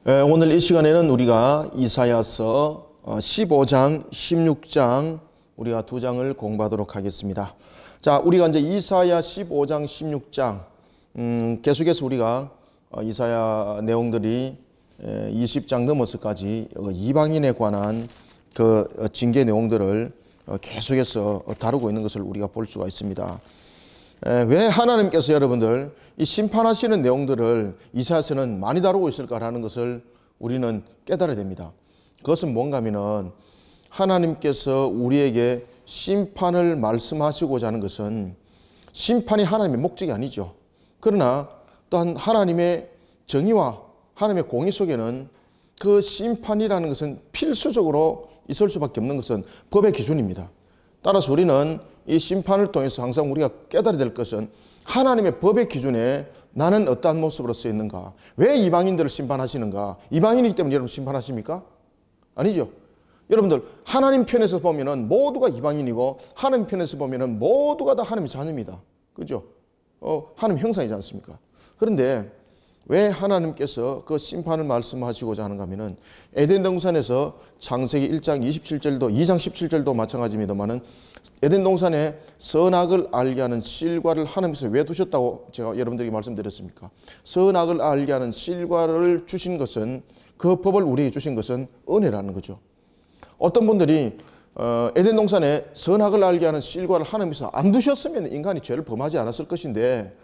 오늘 이 시간에는 우리가 이사야서 15장, 16장 우리가 두 장을 공부하도록 하겠습니다. 자, 우리가 이제 이사야 15장, 16장 계속해서 우리가 이사야 내용들이 20장 넘어서까지 이방인에 관한 그 징계 내용들을 계속해서 다루고 있는 것을 우리가 볼 수가 있습니다. 왜 하나님께서 여러분들 이 심판하시는 내용들을 이사야서는 많이 다루고 있을까라는 것을 우리는 깨달아야 됩니다. 그것은 뭔가 하면은 하나님께서 우리에게 심판을 말씀하시고자 하는 것은 심판이 하나님의 목적이 아니죠. 그러나 또한 하나님의 정의와 하나님의 공의 속에는 그 심판이라는 것은 필수적으로 있을 수밖에 없는 것은 법의 기준입니다. 따라서 우리는 이 심판을 통해서 항상 우리가 깨달아야 될 것은 하나님의 법의 기준에 나는 어떠한 모습으로 서 있는가? 왜 이방인들을 심판하시는가? 이방인이기 때문에 여러분 심판하십니까? 아니죠. 여러분들 하나님 편에서 보면은 모두가 이방인이고 하나님 편에서 보면은 모두가 다 하나님의 자녀입니다. 그죠? 하나님 형상이지 않습니까? 그런데 왜 하나님께서 그 심판을 말씀하시고자 하는가 하면은 에덴 동산에서 창세기 1장 27절도 2장 17절도 마찬가지입니다만은 에덴 동산에 선악을 알게 하는 실과를 하나님께서 왜 두셨다고 제가 여러분들에게 말씀드렸습니까? 선악을 알게 하는 실과를 주신 것은 그 법을 우리에게 주신 것은 은혜라는 거죠. 어떤 분들이 에덴 동산에 선악을 알게 하는 실과를 하나님께서 안 두셨으면 인간이 죄를 범하지 않았을 것인데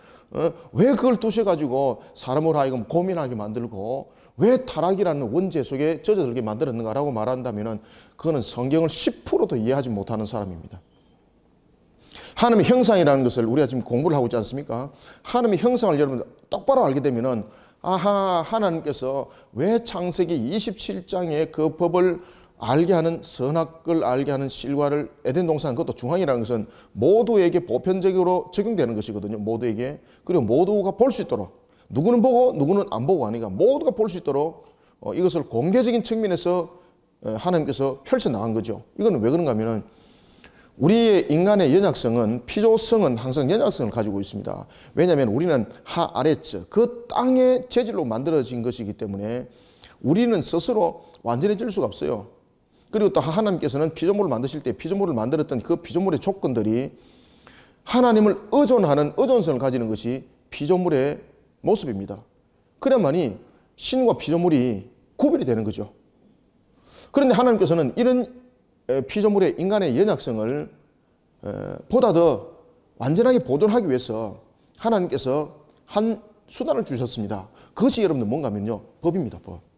왜 그걸 두셔가지고 사람을 하여금 고민하게 만들고 왜 타락이라는 원죄 속에 젖어들게 만들었는가라고 말한다면 그거는 성경을 10%도 이해하지 못하는 사람입니다. 하나님의 형상이라는 것을 우리가 지금 공부를 하고 있지 않습니까? 하나님의 형상을 여러분 똑바로 알게 되면은 아하, 하나님께서 왜 창세기 27장에 그 법을 알게 하는 선악을 알게 하는 실과를 에덴 동산 그것도 중앙이라는 것은 모두에게 보편적으로 적용되는 것이거든요. 모두에게. 그리고 모두가 볼 수 있도록 누구는 보고 누구는 안 보고 아니가 모두가 볼 수 있도록 이것을 공개적인 측면에서 하나님께서 펼쳐 나간 거죠. 이거는 왜 그런가 하면은 우리의 인간의 연약성은 피조성은 항상 연약성을 가지고 있습니다. 왜냐하면 우리는 하아래적 그 땅의 재질로 만들어진 것이기 때문에 우리는 스스로 완전해질 수가 없어요. 그리고 또 하나님께서는 피조물을 만드실 때 피조물을 만들었던 그 피조물의 조건들이 하나님을 의존하는 의존성을 가지는 것이 피조물의 모습입니다. 그래야만이 신과 피조물이 구별이 되는 거죠. 그런데 하나님께서는 이런 피조물의 인간의 연약성을 보다 더 완전하게 보존하기 위해서 하나님께서 한 수단을 주셨습니다. 그것이 여러분들 뭔가 하면요. 법입니다. 법.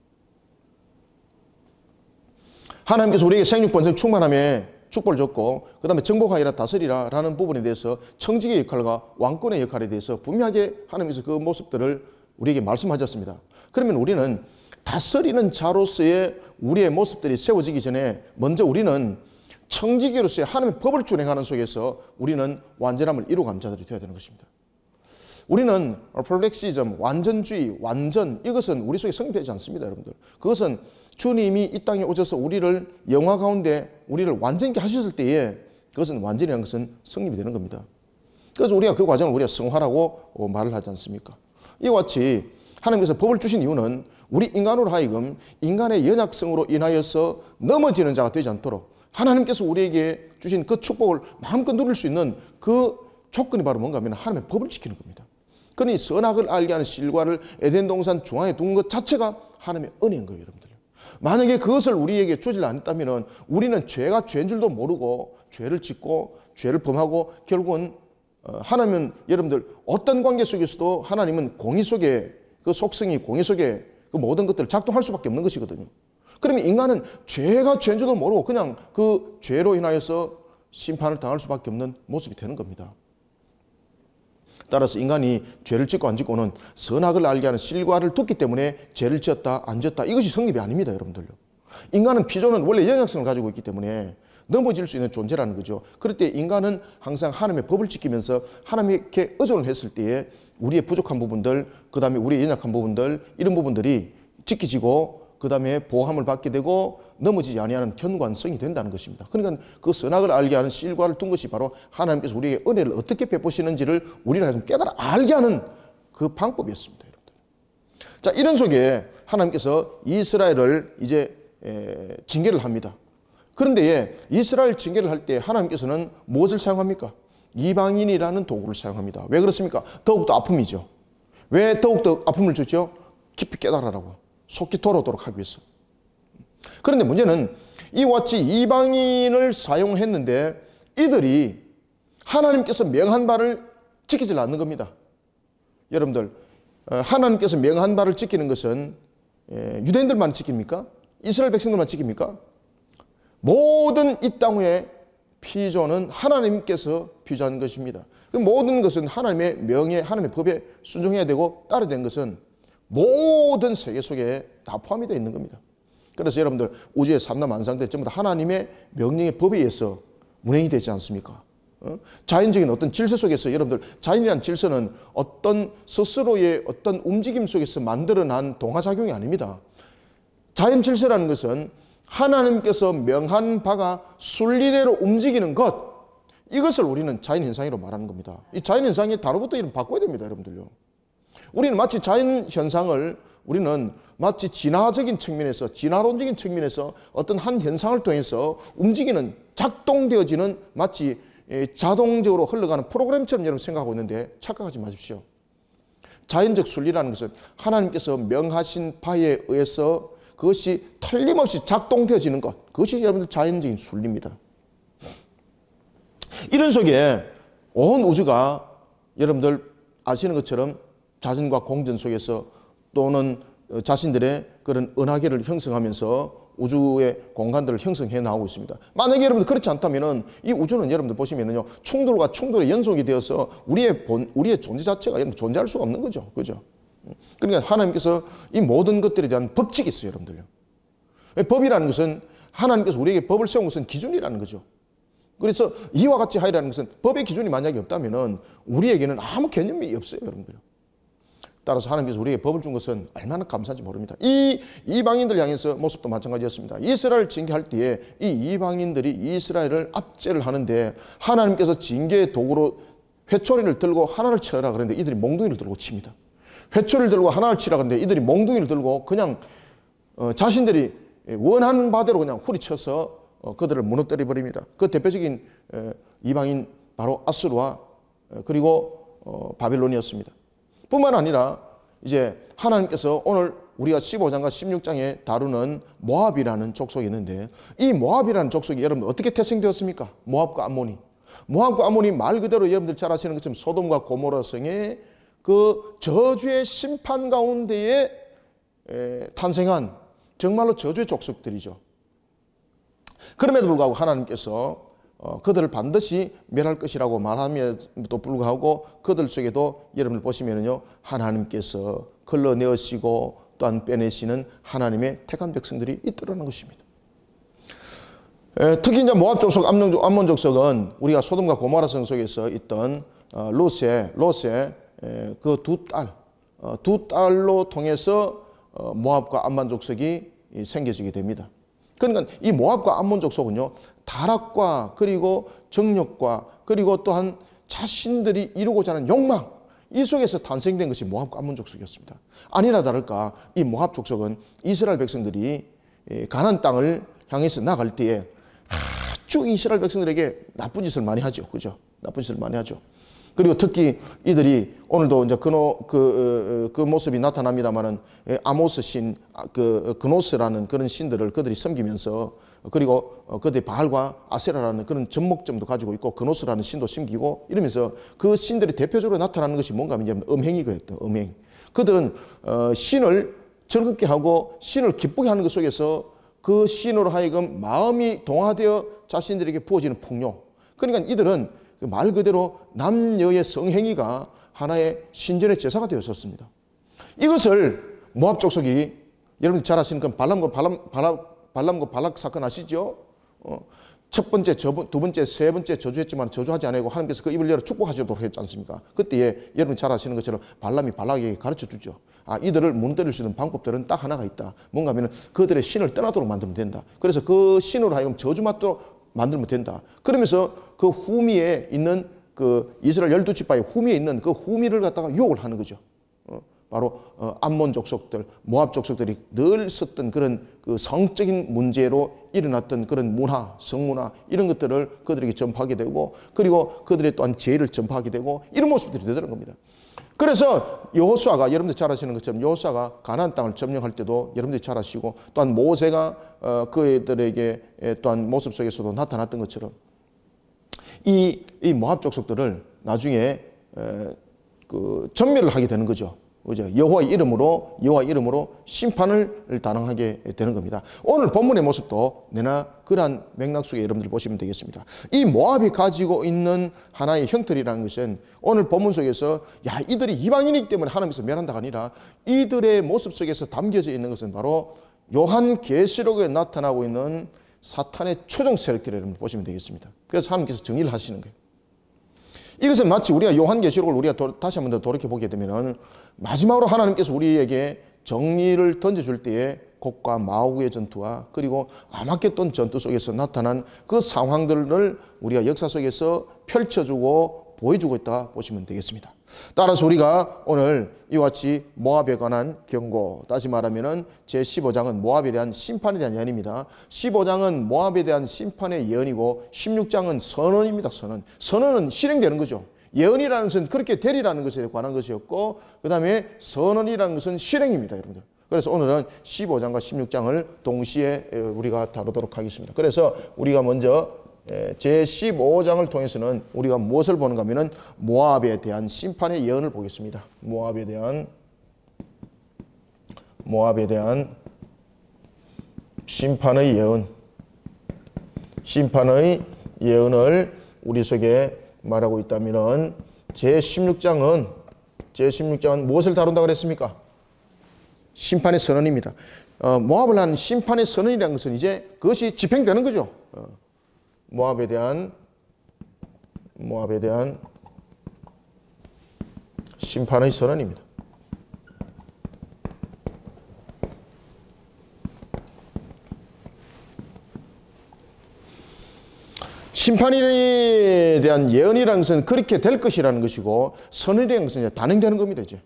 하나님께서 우리에게 생육번성 충만함에 축복을 줬고 그 다음에 정복하여라 다스리라 라는 부분에 대해서 청지기의 역할과 왕권의 역할에 대해서 분명하게 하나님께서 그 모습들을 우리에게 말씀하셨습니다. 그러면 우리는 다스리는 자로서의 우리의 모습들이 세워지기 전에 먼저 우리는 청지기로서의 하나님의 법을 준행하는 속에서 우리는 완전함을 이루어가는 자들이 되어야 되는 것입니다. 우리는 퍼펙시즘, 완전주의, 완전 이것은 우리 속에 성립되지 않습니다. 여러분들. 그것은 주님이 이 땅에 오셔서 우리를 영화 가운데 우리를 완전히 하셨을 때에 그것은 완전이라는 것은 성립이 되는 겁니다. 그래서 우리가 그 과정을 우리가 성화라고 말을 하지 않습니까? 이와 같이 하나님께서 법을 주신 이유는 우리 인간으로 하여금 인간의 연약성으로 인하여서 넘어지는 자가 되지 않도록 하나님께서 우리에게 주신 그 축복을 마음껏 누릴 수 있는 그 조건이 바로 뭔가 하면 하나님의 법을 지키는 겁니다. 그러니 선악을 알게 하는 실과를 에덴 동산 중앙에 둔 것 자체가 하나님의 은혜인 거예요, 여러분들. 만약에 그것을 우리에게 주질 않았다면 우리는 죄가 죄인 줄도 모르고 죄를 짓고 죄를 범하고 결국은 하나님은 여러분들 어떤 관계 속에서도 하나님은 공의 속에 그 속성이 공의 속에 그 모든 것들을 작동할 수밖에 없는 것이거든요. 그러면 인간은 죄가 죄인 줄도 모르고 그냥 그 죄로 인하여서 심판을 당할 수밖에 없는 모습이 되는 겁니다. 따라서 인간이 죄를 짓고 안 짓고는 선악을 알게 하는 실과를 뒀기 때문에 죄를 지었다 안 지었다 이것이 성립이 아닙니다. 여러분들요. 인간은 피조는 원래 영역성을 가지고 있기 때문에 넘어질 수 있는 존재라는 거죠. 그럴 때 인간은 항상 하나님의 법을 지키면서 하나님께 의존을 했을 때에 우리의 부족한 부분들 그 다음에 우리의 연약한 부분들 이런 부분들이 지켜지고 그 다음에 보호함을 받게 되고 넘어지지 아니하는 견관성이 된다는 것입니다. 그러니까 그 선악을 알게 하는 실과를 둔 것이 바로 하나님께서 우리에게 은혜를 어떻게 베푸시는지를 우리가 깨달아 알게 하는 그 방법이었습니다. 여러분들. 자, 이런 속에 하나님께서 이스라엘을 이제 징계를 합니다. 그런데 이스라엘 징계를 할 때 하나님께서는 무엇을 사용합니까? 이방인이라는 도구를 사용합니다. 왜 그렇습니까? 더욱더 아픔이죠. 왜 더욱더 아픔을 주죠? 깊이 깨달으라고, 속히 돌아오도록 하기 위해서. 그런데 문제는 이와 같이 이방인을 사용했는데 이들이 하나님께서 명한 바를 지키지 않는 겁니다. 여러분들, 하나님께서 명한 바를 지키는 것은 유대인들만 지킵니까? 이스라엘 백성들만 지킵니까? 모든 이 땅 위에 피조는 하나님께서 피조한 것입니다. 그 모든 것은 하나님의 명예, 하나님의 법에 순종해야 되고 따라야 되는 것은 모든 세계 속에 다 포함이 되어 있는 겁니다. 그래서 여러분들 우주의 삼남 만상들 전부 다 하나님의 명령의 법에 의해서 운행이 되지 않습니까? 자연적인 어떤 질서 속에서 여러분들 자연이라는 질서는 어떤 스스로의 어떤 움직임 속에서 만들어난 동화작용이 아닙니다. 자연 질서라는 것은 하나님께서 명한 바가 순리대로 움직이는 것, 이것을 우리는 자연현상이라고 말하는 겁니다. 이 자연현상의 단어부터 이름 바꿔야 됩니다, 여러분들요. 우리는 마치 자연현상을 우리는 마치 진화적인 측면에서, 진화론적인 측면에서 어떤 한 현상을 통해서 움직이는, 작동되어지는 마치 자동적으로 흘러가는 프로그램처럼 여러분 생각하고 있는데 착각하지 마십시오. 자연적 순리라는 것은 하나님께서 명하신 바에 의해서 그것이 틀림없이 작동되어지는 것, 그것이 여러분들 자연적인 순리입니다. 이런 속에 온 우주가 여러분들 아시는 것처럼 자전과 공전 속에서 또는 자신들의 그런 은하계를 형성하면서 우주의 공간들을 형성해 나오고 있습니다. 만약에 여러분들 그렇지 않다면은 이 우주는 여러분들 보시면은요, 충돌과 충돌의 연속이 되어서 우리의 존재 자체가 여러분 존재할 수가 없는 거죠. 그죠? 그러니까 하나님께서 이 모든 것들에 대한 법칙이 있어요, 여러분들요. 법이라는 것은 하나님께서 우리에게 법을 세운 것은 기준이라는 거죠. 그래서 이와 같이 하이라는 것은 법의 기준이 만약에 없다면은 우리에게는 아무 개념이 없어요, 여러분들. 따라서 하나님께서 우리에게 법을 준 것은 얼마나 감사한지 모릅니다. 이 이방인들 향해서 모습도 마찬가지였습니다. 이스라엘 징계할 때에 이 이방인들이 이스라엘을 압제를 하는데 하나님께서 징계의 도구로 회초리를 들고 하나를 쳐라 그랬는데 이들이 몽둥이를 들고 칩니다. 회초리를 들고 하나를 치라 그랬는데 이들이 몽둥이를 들고 그냥 자신들이 원하는 바대로 그냥 후리쳐서 그들을 무너뜨려 버립니다. 그 대표적인 이방인 바로 아수르와 그리고 바빌론이었습니다. 뿐만 아니라 이제 하나님께서 오늘 우리가 15장과 16장에 다루는 모압이라는 족속이 있는데 이 모압이라는 족속이 여러분들 어떻게 태생되었습니까? 모압과 암몬이. 모압과 암몬이 말 그대로 여러분들 잘 아시는 것처럼 소돔과 고모라 성의 그 저주의 심판 가운데에 탄생한 정말로 저주의 족속들이죠. 그럼에도 불구하고 하나님께서 그들을 반드시 멸할 것이라고 말함에도 불구하고 그들 속에도 여러분들 보시면은요, 하나님께서 걸러내시고 또한 빼내시는 하나님의 택한 백성들이 있더라는 것입니다. 특히 이제 모압 족속, 암몬 족속은 우리가 소돔과 고모라 성 속에서 있던 롯의 그 두 딸로 통해서 모압과 암몬 족속이 생겨지게 됩니다. 그러니까 이 모압과 암몬 족속은요, 타락과 그리고 정욕과 그리고 또한 자신들이 이루고자 하는 욕망, 이 속에서 탄생된 것이 모압과 암몬 족속이었습니다. 아니나 다를까 이 모압 족속은 이스라엘 백성들이 가나안 땅을 향해서 나갈 때에 아주 이스라엘 백성들에게 나쁜 짓을 많이 하죠. 그죠? 나쁜 짓을 많이 하죠. 그리고 특히 이들이 오늘도 이제 그 모습이 나타납니다만은 아모스 신, 그노스라는 그런 신들을 그들이 섬기면서 그리고 그들이 바알과 아세라라는 그런 접목점도 가지고 있고 그노스라는 신도 섬기고 이러면서 그 신들이 대표적으로 나타나는 것이 뭔가 하면 음행이거든요. 음행. 그들은 신을 즐겁게 하고 신을 기쁘게 하는 것 속에서 그 신으로 하여금 마음이 동화되어 자신들에게 부어지는 풍요. 그러니까 이들은 말 그대로 남녀의 성행위가 하나의 신전의 제사가 되었었습니다. 이것을 모압 족속이 여러분들 잘 아시는 건 발람과 발락 사건 아시죠? 첫 번째, 두 번째, 세 번째 저주했지만 저주하지 않고 하나님께서 그 입을 열어 축복하시도록 했지 않습니까? 그때에 여러분 잘 아시는 것처럼 발람이 발락에게 가르쳐 주죠. 이들을 무너뜨릴 수 있는 방법들은 딱 하나가 있다. 뭔가 하면 그들의 신을 떠나도록 만들면 된다. 그래서 그 신으로 하여금 저주 맞도록 만들면 된다. 그러면서 그 후미에 있는 그 이스라엘 12지파의 후미에 있는 그 후미를 갖다가 유혹을 하는 거죠. 바로 암몬 족속들, 모압 족속들이 늘 썼던 그런 그 성적인 문제로 일어났던 그런 문화, 성문화 이런 것들을 그들에게 전파하게 되고 그리고 그들의 또한 죄를 전파하게 되는 이런 모습들이 되더라는 겁니다. 그래서 여호수아가 여러분들 잘 아시는 것처럼 여호수아가 가나안 땅을 점령할 때도 여러분들이 잘 아시고 또한 모세가 그들에게 또한 모습 속에서도 나타났던 것처럼 이 모압 족속들을 나중에 그 전멸을 하게 되는 거죠. 그죠? 여호와 이름으로 심판을 단행하게 되는 겁니다. 오늘 본문의 모습도 내나 그러한 맥락 속에 여러분들 보시면 되겠습니다. 이 모압이 가지고 있는 하나의 형틀이라는 것은 오늘 본문 속에서 야 이들이 이방인이기 때문에 하나님께서 멸한다가 아니라 이들의 모습 속에서 담겨져 있는 것은 바로 요한계시록에 나타나고 있는 사탄의 초종 세력들을 여러분 보시면 되겠습니다. 그래서 하나님께서 정의를 하시는 거예요. 이것은 마치 우리가 요한계시록을 우리가 다시 한번 더 돌이켜보게 되면 마지막으로 하나님께서 우리에게 정리를 던져줄 때에 곡과 마오구의 전투와 그리고 아마겟돈 전투 속에서 나타난 그 상황들을 우리가 역사 속에서 펼쳐주고 보여주고 있다 보시면 되겠습니다. 따라서 우리가 오늘 이와 같이 모압에 관한 경고, 다시 말하면 제15장은 모압에 대한 심판에 대한 예언입니다. 15장은 모압에 대한 심판의 예언이고 16장은 선언입니다. 선언은 실행되는 거죠. 예언이라는 것은 그렇게 되리라는 것에 관한 것이었고 그 다음에 선언이라는 것은 실행입니다. 여러분들. 그래서 오늘은 15장과 16장을 동시에 우리가 다루도록 하겠습니다. 그래서 우리가 먼저 제15장을 통해서는 우리가 무엇을 보는가 하면 모압에 대한 심판의 예언을 보겠습니다. 모압에 대한 심판의 예언을 우리 속에 말하고 있다면 제16장은 무엇을 다룬다고 그랬습니까? 심판의 선언입니다. 모압을 한 심판의 선언이라는 것은 이제 그것이 집행되는 거죠. 모압에 대한 심판의 선언입니다. 심판에 대한 예언이라는 것은 그렇게 될 것이라는 것이고 선언이라는 것은 이제 단행되는 겁니다. 이제.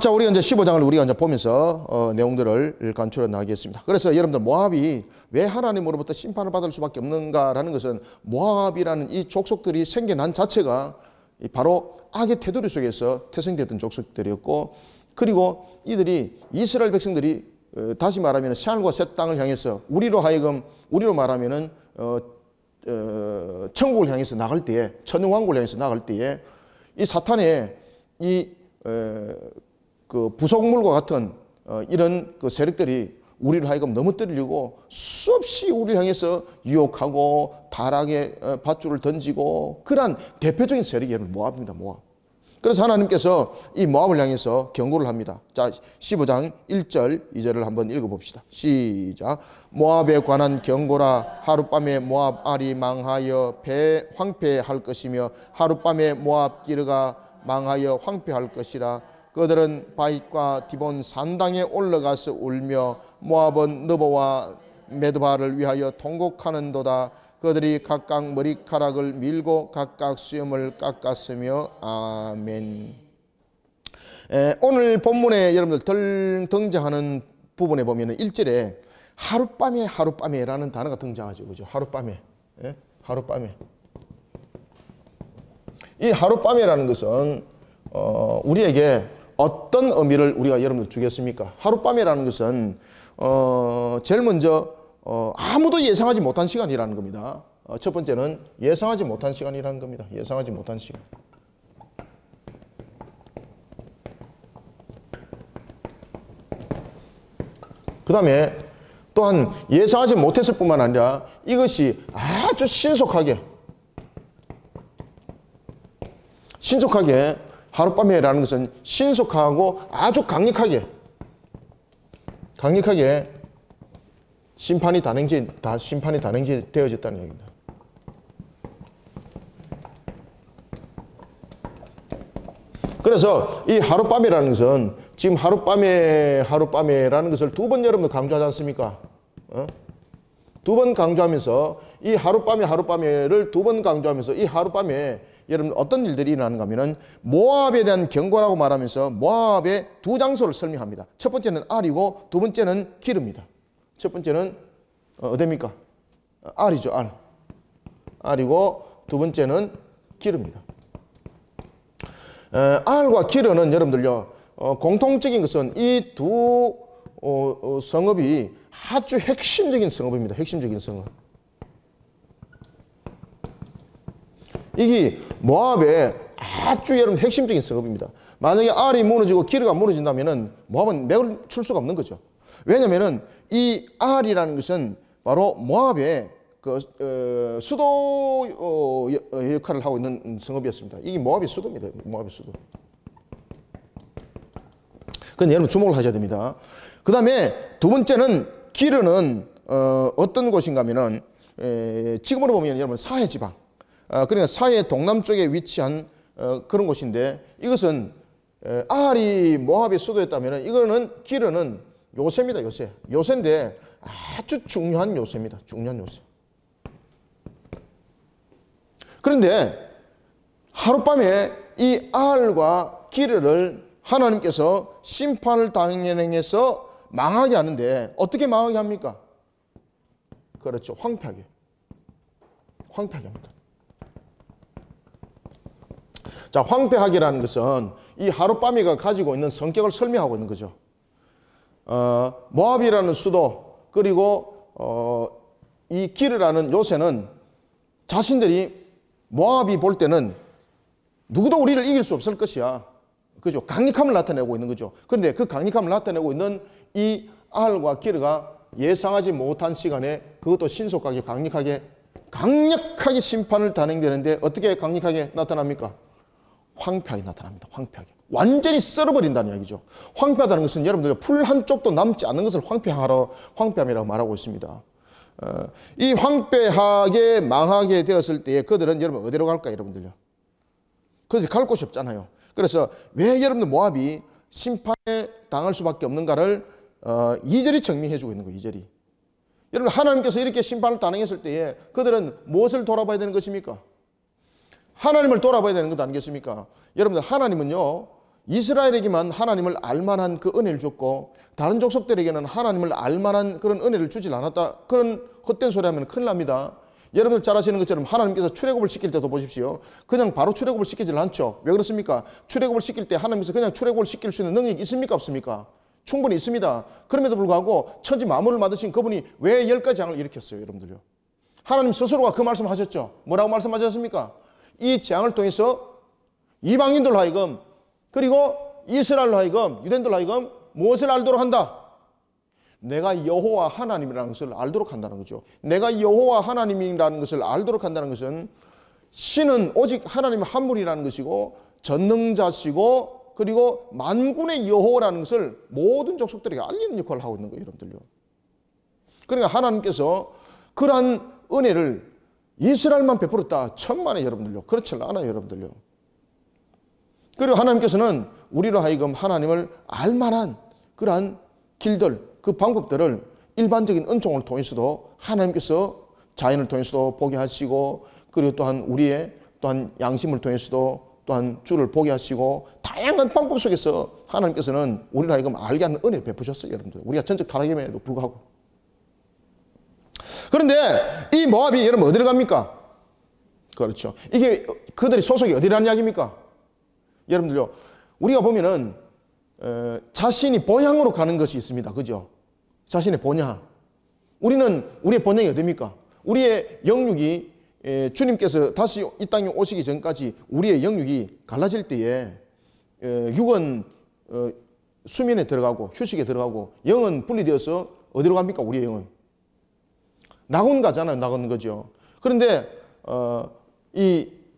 자, 우리가 이제 15장을 우리가 이제 보면서 내용들을 간추려 나가겠습니다. 그래서 여러분들 모압이 왜 하나님으로부터 심판을 받을 수밖에 없는가라는 것은 모압이라는 이 족속들이 생겨난 자체가 바로 악의 테두리 속에서 태생되던 족속들이었고 그리고 이들이 이스라엘 백성들이 다시 말하면 새하늘과 새 땅을 향해서 우리로 말하면은 천국을 향해서 나갈 때에 천년왕국을 향해서 나갈 때에 이 사탄의 그 부속물과 같은 이런 그 세력들이 우리를 하여금 넘어뜨리려고 수없이 우리를 향해서 유혹하고 타락의 밧줄을 던지고 그러한 대표적인 세력이 모압입니다. 모압. 그래서 하나님께서 이 모압을 향해서 경고를 합니다. 자, 15장 1절 2절을 한번 읽어봅시다. 시작. 모압에 관한 경고라. 하룻밤에 모압 알이 망하여 황폐할 것이며 하룻밤에 모압 기르가 망하여 황폐할 것이라. 그들은 바윗과 디본 산당에 올라가서 울며 모압은 느보와 메드바를 위하여 통곡하는도다. 그들이 각각 머리카락을 밀고 각각 수염을 깎았으며 아멘. 오늘 본문에 여러분들 등장하는 부분에 보면 1절에 하룻밤에라는 단어가 등장하죠. 그죠? 하룻밤에. 이 하룻밤에라는 것은 우리에게 어떤 의미를 우리가 여러분들 주겠습니까? 하룻밤에라는 것은 제일 먼저 아무도 예상하지 못한 시간이라는 겁니다. 첫 번째는 예상하지 못한 시간이라는 겁니다. 예상하지 못한 시간. 그 다음에 또한 예상하지 못했을 뿐만 아니라 이것이 아주 신속하게 하룻밤에라는 것은 신속하고 아주 강력하게 심판이 단행되어졌다는 얘기입니다. 그래서 이 하룻밤이라는 것은 지금 하룻밤에라는 것을 두 번 여러분들 강조하지 않습니까? 두 번 강조하면서 이 하룻밤에를 두 번 강조하면서 이 하룻밤에 여러분 어떤 일들이 일어나는가 하면은 모압에 대한 경고라고 말하면서 모압의 두 장소를 설명합니다. 첫 번째는 알이고 두 번째는 기르입니다. 첫 번째는 어디입니까? 알이죠, 알. 알이고 두 번째는 기르입니다. 알과 기르는 여러분들요, 공통적인 것은 이 두 성읍이 아주 핵심적인 성읍입니다. 핵심적인 성읍. 이게 모압의 아주 여러분 핵심적인 성읍입니다. 만약에 알이 무너지고 기르가 무너진다면은 모압은 맥을 출 수가 없는 거죠. 왜냐면은 이 알이라는 것은 바로 모압의 그 수도 역할을 하고 있는 성읍이었습니다. 이게 모압의 수도입니다. 모압의 수도. 그런데 여러분 주목을 하셔야 됩니다. 그 다음에 두 번째는 기르는 어떤 곳인가 하면은 지금으로 보면 여러분 사해 지방, 그러니까 사해 동남쪽에 위치한 그런 곳인데, 이것은 알이 모압의 수도였다면 이거는 기르는 요새입니다. 요새. 요새인데 아주 중요한 요새입니다. 중요한 요새. 그런데 하룻밤에 이 알과 기르를 하나님께서 심판을 단행해서 망하게 하는데, 어떻게 망하게 합니까? 그렇죠. 황폐하게. 황폐하게 합니다. 자, 황폐하게라는 것은 이 하룻밤이가 가지고 있는 성격을 설명하고 있는 거죠. 모압이라는 수도, 그리고 이 기르라는 요새는 자신들이 모압이 볼 때는 누구도 우리를 이길 수 없을 것이야. 그죠? 강력함을 나타내고 있는 거죠. 그런데 그 강력함을 나타내고 있는 이 알과 기르가 예상하지 못한 시간에 그것도 신속하게 강력하게 심판을 단행되는데, 어떻게 강력하게 나타납니까? 황폐하게 나타납니다. 황폐하게. 완전히 썰어버린다는 이야기죠. 황폐하다는 것은 여러분들 풀 한쪽도 남지 않는 것을 황폐함이라고 말하고 있습니다. 이 황폐하게 망하게 되었을 때에 그들은 여러분 어디로 갈까요? 여러분들요? 그들이 갈 곳이 없잖아요. 그래서 왜 여러분들 모압이 심판에 당할 수밖에 없는가를 2절이 증명해 주고 있는 거예요. 2절이. 여러분 하나님께서 이렇게 심판을 단행했을 때에 그들은 무엇을 돌아봐야 되는 것입니까? 하나님을 돌아봐야 되는 것 아니겠습니까? 여러분들 하나님은요, 이스라엘에게만 하나님을 알만한 그 은혜를 줬고 다른 족속들에게는 하나님을 알만한 그런 은혜를 주질 않았다. 그런 헛된 소리 하면 큰일 납니다. 여러분들 잘 아시는 것처럼 하나님께서 출애굽을 시킬 때도 보십시오. 그냥 바로 출애굽을 시키질 않죠. 왜 그렇습니까? 출애굽을 시킬 때 하나님께서 그냥 출애굽을 시킬 수 있는 능력이 있습니까? 없습니까? 충분히 있습니다. 그럼에도 불구하고 천지 만물을 만드신 그분이 왜 10가지 재앙을 일으켰어요? 여러분들요. 하나님 스스로가 그 말씀하셨죠. 뭐라고 말씀하셨습니까? 이 재앙을 통해서 이방인들 하여금, 그리고 이스라엘 하여금, 유대인들 하여금 무엇을 알도록 한다? 내가 여호와 하나님이라는 것을 알도록 한다는 거죠. 내가 여호와 하나님이라는 것을 알도록 한다는 것은 신은 오직 하나님 한 분이라는 것이고 전능자시고 그리고 만군의 여호와라는 것을 모든 족속들에게 알리는 역할을 하고 있는 거예요. 여러분들요. 그러니까 하나님께서 그러한 은혜를 이스라엘만 베풀었다. 천만에 여러분들요. 그렇지 않아요. 여러분들요. 그리고 하나님께서는 우리로 하여금 하나님을 알만한 그러한 길들, 그 방법들을 일반적인 은총을 통해서도 하나님께서 자연을 통해서도 보게 하시고, 그리고 또한 우리의 또한 양심을 통해서도 또한 주를 보게 하시고, 다양한 방법 속에서 하나님께서는 우리로 하여금 알게 하는 은혜를 베푸셨어요. 여러분들. 우리가 전적 타락임에도 불구하고. 그런데 이 모압이 여러분 어디로 갑니까? 그렇죠. 이게 그들이 소속이 어디라는 이야기입니까? 여러분들요, 우리가 보면은 자신이 본향으로 가는 것이 있습니다. 그죠? 자신의 본향. 우리는 우리의 본향이 어디입니까? 우리의 영육이 주님께서 다시 이 땅에 오시기 전까지 우리의 영육이 갈라질 때에 육은 수면에 들어가고 휴식에 들어가고 영은 분리되어서 어디로 갑니까? 우리의 영은 낙원 가잖아요. 낙원 거죠. 그런데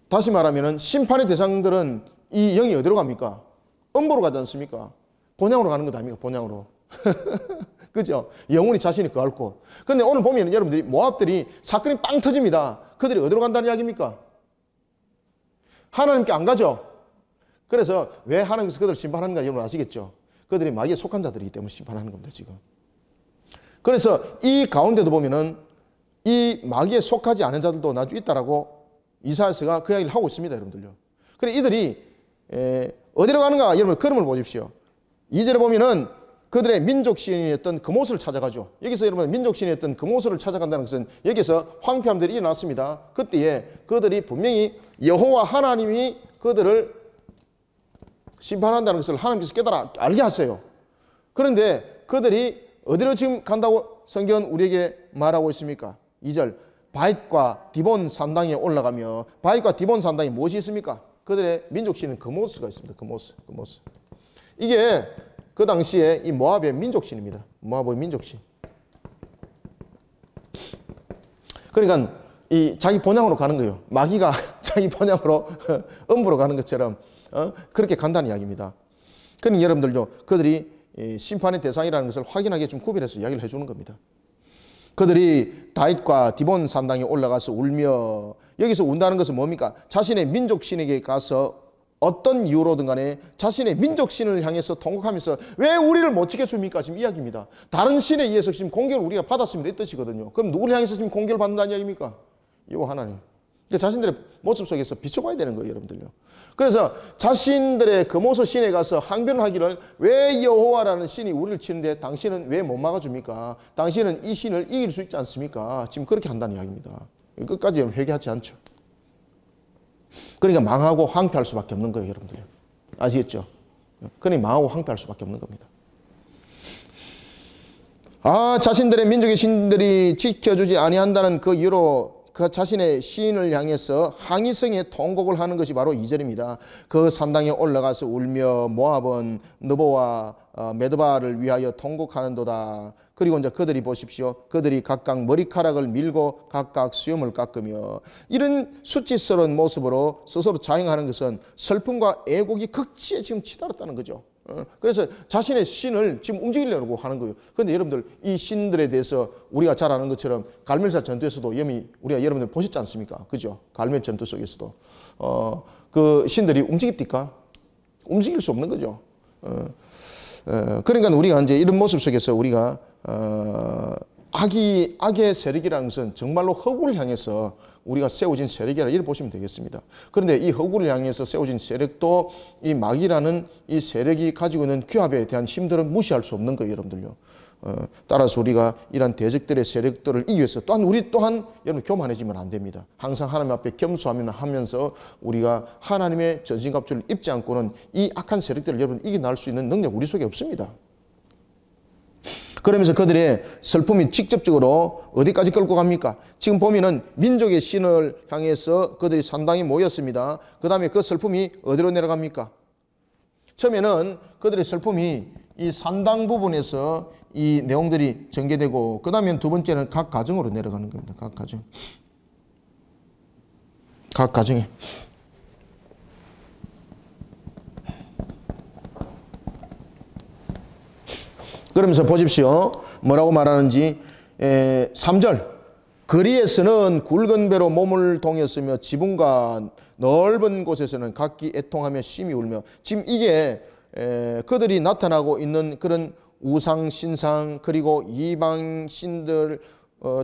다시 말하면은 심판의 대상들은 이 영이 어디로 갑니까? 음보로 가지 않습니까? 본향으로 가는 것 아닙니까? 본향으로. 그죠? 영원히 자신이 거할 곳. 그런데 오늘 보면 여러분들이 모압들이 사건이 빵 터집니다. 그들이 어디로 간다는 이야기입니까? 하나님께 안 가죠? 그래서 왜 하나님께서 그들을 심판하는가 여러분 아시겠죠? 그들이 마귀에 속한 자들이기 때문에 심판하는 겁니다. 지금. 그래서 이 가운데도 보면은 이 마귀에 속하지 않은 자들도 나중에 있다라고 이사야서가 그 이야기를 하고 있습니다, 여러분들요. 그래 이들이 어디로 가는가? 여러분 그림을 보십시오. 2절에 보면은 그들의 민족 신이었던 그모스를 찾아가죠. 여기서 여러분 민족 신이었던 그모스를 찾아간다는 것은 여기서 황폐함들이 일어났습니다. 그때에 그들이 분명히 여호와 하나님이 그들을 심판한다는 것을 하나님께서 깨달아 알게 하세요. 그런데 그들이 어디로 지금 간다고 성경은 우리에게 말하고 있습니까? 2절 바윗과 디본 산당에 올라가며 바윗과 디본 산당에 무엇이 있습니까? 그들의 민족 신은 그모스가 있습니다. 그모스. 이게 그 당시에 이 모압의 민족신입니다. 모압의 민족신. 그러니까 이 자기 본향으로 가는 거예요. 마귀가 자기 본향으로 음부로 가는 것처럼 그렇게 간다는 이야기입니다. 그러니 여러분들도 그들이 심판의 대상이라는 것을 확인하게 좀 구별해서 이야기를 해주는 겁니다. 그들이 다윗과 디본 산당에 올라가서 울며, 여기서 운다는 것은 뭡니까? 자신의 민족신에게 가서 어떤 이유로든 간에 자신의 민족신을 향해서 통곡하면서 왜 우리를 못 지켜줍니까? 지금 이야기입니다. 다른 신에 의해서 지금 공격을 우리가 받았습니다. 이 뜻이거든요. 그럼 누구를 향해서 지금 공격을 받는다는 이야기입니까? 여호와 하나님. 그러니까 자신들의 모습 속에서 비춰봐야 되는 거예요, 여러분들요. 그래서 자신들의 그모스 신에 가서 항변을 하기를 왜 여호와라는 신이 우리를 치는데 당신은 왜 못 막아줍니까? 당신은 이 신을 이길 수 있지 않습니까? 지금 그렇게 한다는 이야기입니다. 끝까지 회개하지 않죠. 그러니까 망하고 황폐할 수밖에 없는 거예요, 여러분들. 아시겠죠? 그러니까 망하고 황폐할 수밖에 없는 겁니다. 자신들의 민족의 신들이 지켜주지 아니한다는 그 이유로 그 자신의 시인을 향해서 항의성의 통곡을 하는 것이 바로 2절입니다. 그 산당에 올라가서 울며 모압은 느보와 메드바를 위하여 통곡하는도다. 그리고 이제 그들이 보십시오. 그들이 각각 머리카락을 밀고 각각 수염을 깎으며, 이런 수치스러운 모습으로 스스로 자행하는 것은 슬픔과 애곡이 극치에 지금 치달았다는 거죠. 그래서 자신의 신을 지금 움직이려고 하는 거예요. 그런데 여러분들 이 신들에 대해서 우리가 잘 아는 것처럼 갈멜사 전투에서도 이미 우리가 여러분들 보셨지 않습니까? 그죠? 갈멜 전투 속에서도 그 신들이 움직입니까? 움직일 수 없는 거죠. 그러니까 우리가 이제 이런 모습 속에서 우리가 악의 세력이라는 것은 정말로 허구를 향해서 우리가 세워진 세력이라 이렇게 보시면 되겠습니다. 그런데 이 허구를 향해서 세워진 세력도 이 마귀라는 이 세력이 가지고 있는 규합에 대한 힘들은 무시할 수 없는 거예요, 여러분들요. 따라서 우리가 이런 대적들의 세력들을 이기기 위해서 또한 우리 또한 여러분 교만해지면 안 됩니다. 항상 하나님 앞에 겸손하면서 우리가 하나님의 전신갑주를 입지 않고는 이 악한 세력들을 여러분 이겨낼 수 있는 능력 우리 속에 없습니다. 그러면서 그들의 슬픔이 직접적으로 어디까지 끌고 갑니까? 지금 보면은 민족의 신을 향해서 그들이 산당에 모였습니다. 그 다음에 그 슬픔이 어디로 내려갑니까? 처음에는 그들의 슬픔이 이 산당 부분에서 이 내용들이 전개되고, 그 다음에 두 번째는 각 가정으로 내려가는 겁니다. 각 가정. 각 가정에. 그러면서 보십시오. 뭐라고 말하는지. 3절. 거리에서는 굵은 배로 몸을 동였으며 지붕과 넓은 곳에서는 각기 애통하며 심히 울며. 지금 이게 그들이 나타나고 있는 그런 우상 신상 그리고 이방 신들,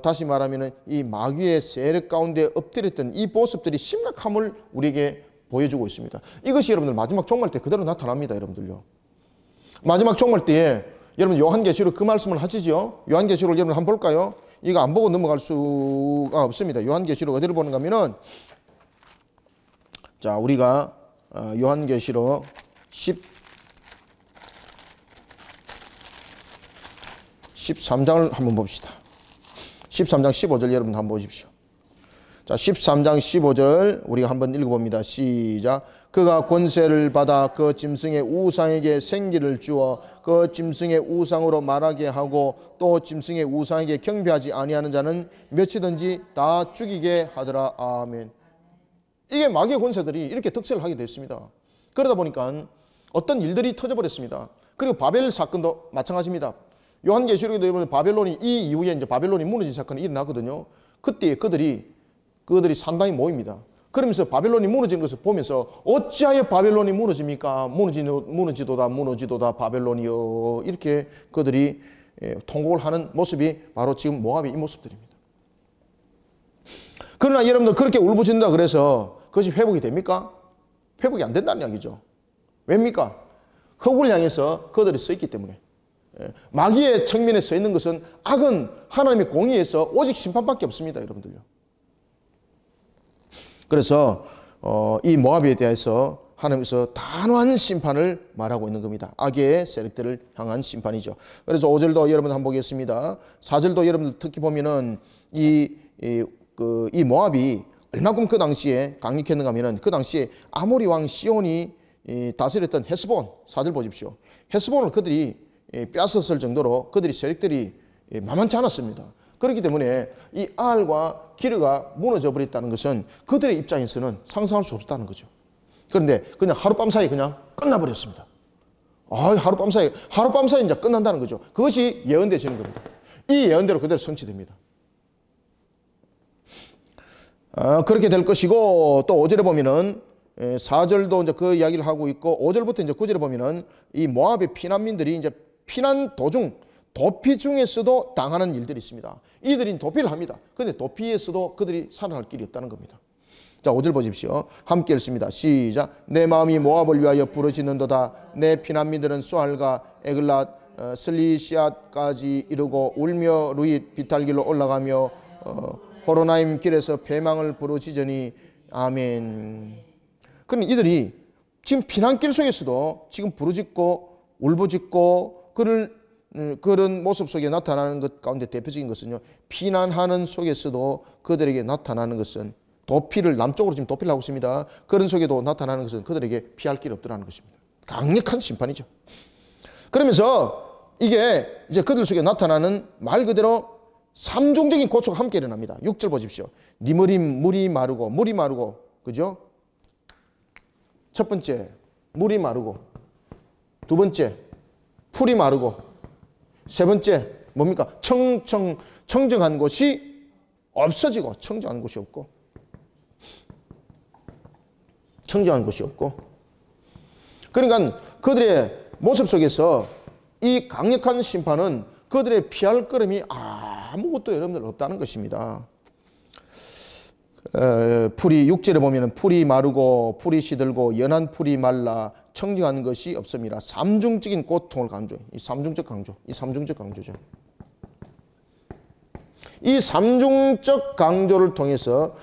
다시 말하면 이 마귀의 세력 가운데 엎드렸던 이 모습들이 심각함을 우리에게 보여주고 있습니다. 이것이 여러분들 마지막 종말 때 그대로 나타납니다, 여러분들요. 마지막 종말 때에 여러분 요한계시록 그 말씀을 하시죠. 요한계시록 여러분 한번 볼까요? 이거 안 보고 넘어갈 수가 없습니다. 요한계시록 어디를 보는가 하면은, 자, 우리가 요한계시록 13장을 한번 봅시다. 13장 15절 여러분 한번 보십시오. 자, 13장 15절 우리가 한번 읽어봅니다. 시작. 그가 권세를 받아 그 짐승의 우상에게 생기를 주어 그 짐승의 우상으로 말하게 하고 또 짐승의 우상에게 경배하지 아니하는 자는 몇이든지 다 죽이게 하더라. 아멘. 이게 마귀의 권세들이 이렇게 득세를 하게 됐습니다. 그러다 보니까 어떤 일들이 터져버렸습니다. 그리고 바벨 사건도 마찬가지입니다. 요한계시록에도 보면 바벨론이 이 이후에 이제 바벨론이 무너진 사건이 일어나거든요. 그때 그들이 산당에 모입니다. 그러면서 바벨론이 무너지는 것을 보면서 어찌하여 바벨론이 무너집니까? 무너지도다 바벨론이여. 이렇게 그들이 통곡을 하는 모습이 바로 지금 모압의 이 모습들입니다. 그러나 여러분들 그렇게 울부짖는다 그래서 그것이 회복이 됩니까? 회복이 안 된다는 이야기죠. 왜입니까? 흑을 향해서 그들이 서 있기 때문에. 마귀의 측면에 서 있는 것은 악은 하나님의 공의에서 오직 심판밖에 없습니다. 여러분들요. 그래서 이 모압에 대해서 하나님께서 단호한 심판을 말하고 있는 겁니다. 악의 세력들을 향한 심판이죠. 그래서 5절도 여러분 한번 보겠습니다. 4절도 여러분들 특히 보면은 이 모압이 얼마큼 그 당시에 강력했는가 하면은 그 당시에 아모리 왕 시온이 다스렸던 헤스본, 4절 보십시오. 헤스본을 그들이 빼앗았을 정도로 그들이 세력들이 만만치 않았습니다. 그렇기 때문에 이 알과 기르가 무너져 버렸다는 것은 그들의 입장에서는 상상할 수 없었다는 거죠. 그런데 그냥 하룻밤 사이에 그냥 끝나버렸습니다. 하룻밤 사이에 이제 끝난다는 거죠. 그것이 예언되시는 겁니다. 이 예언대로 그대로 성취됩니다. 그렇게 될 것이고, 또 5절에 보면은 4절도 이제 그 이야기를 하고 있고 5절부터 이제 9절에 보면은 이 모압의 피난민들이 이제 피난 도중 도피 중에서도 당하는 일들이 있습니다. 이들이 도피를 합니다. 그런데 도피에서도 그들이 살아날 길이 없다는 겁니다. 자, 5절 보십시오. 함께 읽습니다. 시작. 내 마음이 모압을 위하여 부르짖는도다. 내 피난민들은 수알과 에글랏 슬리시앗까지 이르고 울며 루잇 비탈길로 올라가며 호로나임 길에서 배망을 부르짖으니 아멘. 그럼 이들이 지금 피난길 속에서도 지금 부르짖고 울부짖고 그런 모습 속에 나타나는 것 가운데 대표적인 것은요, 피난하는 속에서도 그들에게 나타나는 것은 도피를 남쪽으로 지금 도피를 하고 있습니다. 그런 속에도 나타나는 것은 그들에게 피할 길이 없더라는 것입니다. 강력한 심판이죠. 그러면서 이게 이제 그들 속에 나타나는 말 그대로 삼중적인 고초가 함께 일어납니다. 6절 보십시오. 니무림 물이 마르고 그죠? 첫 번째 물이 마르고, 두 번째 풀이 마르고, 세 번째 뭡니까? 청정한 곳이 없어지고, 청정한 곳이 없고 그러니까 그들의 모습 속에서 이 강력한 심판은 그들의 피할 걸음이 아무것도 여러분들 없다는 것입니다. 풀이 6절에 보면 풀이 마르고 풀이 시들고 연한 풀이 말라 청정한 것이 없습니다. 삼중적인 고통을 강조해요. 이 삼중적 강조죠. 이 삼중적 강조를 통해서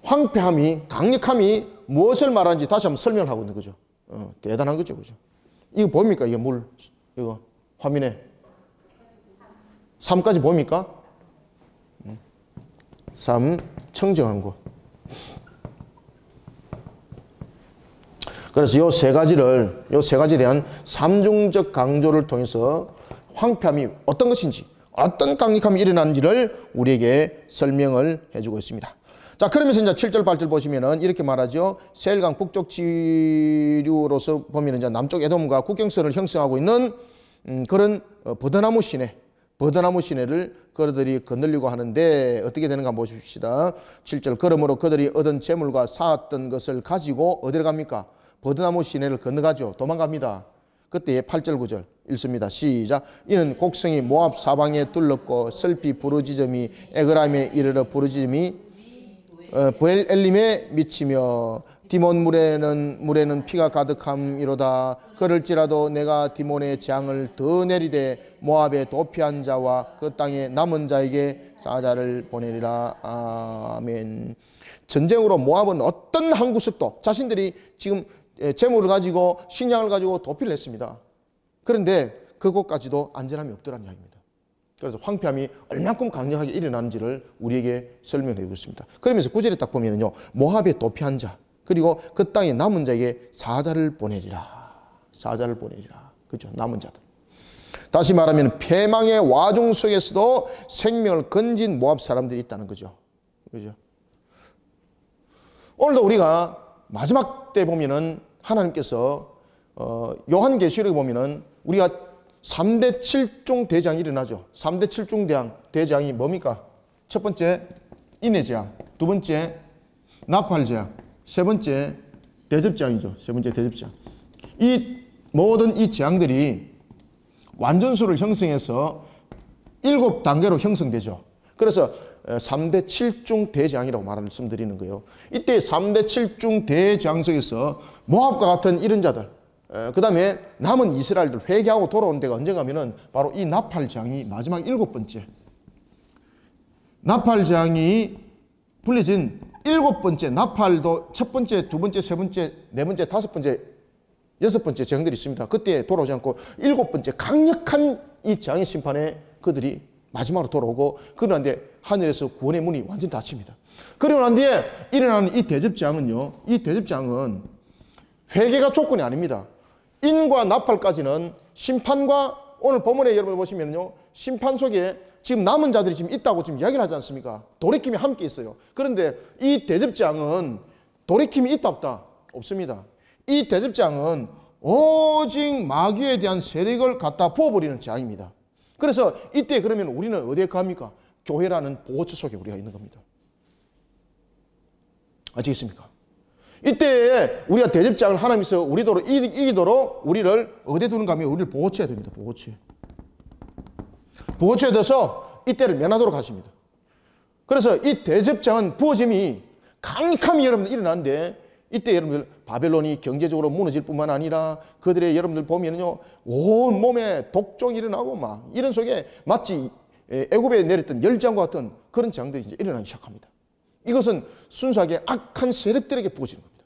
황폐함이, 강력함이 무엇을 말하는지 다시 한번 설명을 하고 있는 거죠. 대단한 거죠, 그죠? 이거 보입니까? 이게 물, 이거 화면에 3까지 보입니까? 3, 청정한 곳. 그래서 요 세 가지에 대한 삼중적 강조를 통해서 황폐함이 어떤 것인지, 어떤 강력함이 일어나는지를 우리에게 설명을 해주고 있습니다. 자, 그러면서 이제 7절, 8절 보시면은 이렇게 말하죠. 세일강 북쪽 지류로서 보면 이제 남쪽 에돔과 국경선을 형성하고 있는 그런 버드나무 시내를 그들이 거느리고 하는데 어떻게 되는가 한번 보십시다. 7절. 그러므로 그들이 얻은 재물과 쌓았던 것을 가지고 어디로 갑니까? 버드나무 시내를 건너가죠. 도망갑니다. 그때 8절 9절 읽습니다. 시작. 이는 곡성이 모압 사방에 둘렀고 슬피 부르짖음이 에그라임에 이르러 부르짖음이 브엘엘림에 미치며 디몬 물에는 피가 가득함이로다. 그럴지라도 내가 디몬의 재앙을 더 내리되 모압에 도피한 자와 그 땅에 남은 자에게 사자를 보내리라. 아멘. 전쟁으로 모압은 어떤 한 구석도 자신들이 지금 재물을 가지고 식량을 가지고 도피를 했습니다. 그런데 그곳까지도 안전함이 없더라는 이야기입니다. 그래서 황폐함이 얼마큼 강력하게 일어나는지를 우리에게 설명해 주고 있습니다. 그러면서 9절에 딱 보면은요, 모압에 도피한 자 그리고 그 땅에 남은 자에게 사자를 보내리라. 그죠? 남은 자들. 다시 말하면 패망의 와중 속에서도 생명을 건진 모압 사람들이 있다는 거죠. 그죠? 오늘도 우리가 마지막 때 보면은 하나님께서 요한계시록에 보면은 우리가 3대 7종 대장이 일어나죠. 3대 7종 대장이 뭡니까? 첫 번째 인해재앙, 두 번째 나팔재앙, 세 번째 대접재앙이죠. 이 모든 이 재앙들이 완전수를 형성해서 7단계로 형성되죠. 그래서 3대 7중 대재앙이라고 말씀드리는 거예요. 이때 3대 7중 대재앙 속에서 모압과 같은 이런 자들, 그 다음에 남은 이스라엘들 회개하고 돌아오는 데가 언젠가면은 바로 이 나팔 재앙이 마지막 7번째. 나팔 재앙이 불려진 7번째 나팔도 첫 번째, 두 번째, 세 번째, 네 번째, 다섯 번째, 여섯 번째 재앙들이 있습니다. 그때 돌아오지 않고 7번째 강력한 이 재앙의 심판에 그들이 마지막으로 돌아오고 그러는데 하늘에서 구원의 문이 완전히 닫힙니다. 그리고 난 뒤에 일어나는 이 대접재앙은요, 이 대접재앙은 회개가 조건이 아닙니다. 인과 나팔까지는 심판과 오늘 본문에 여러분 보시면요, 심판 속에 지금 남은 자들이 지금 있다고 지금 이야기를 하지 않습니까? 돌이킴이 함께 있어요. 그런데 이 대접재앙은 돌이킴이 있다 없다? 없습니다. 이 대접재앙은 오직 마귀에 대한 세력을 갖다 부어버리는 재앙입니다. 그래서 이때 그러면 우리는 어디에 갑니까? 교회라는 보호처 속에 우리가 있는 겁니다. 아시겠습니까? 이때 우리가 대접장을 하나님께서 우리도 이기도록 우리를 어디에 두는가 하면 우리를 보호처해야 됩니다. 보호처에. 보호처에 둬서 이때를 면하도록 하십니다. 그래서 이 대접장은 부어짐이 강력함이 여러분들 일어나는데 이때 여러분들 바벨론이 경제적으로 무너질 뿐만 아니라 그들의 여러분들 보면요 온 몸에 독종이 일어나고 막 이런 속에 마치 애굽에 내렸던 열장과 같은 그런 장들이 이제 일어나기 시작합니다. 이것은 순수하게 악한 세력들에게 부어지는 겁니다.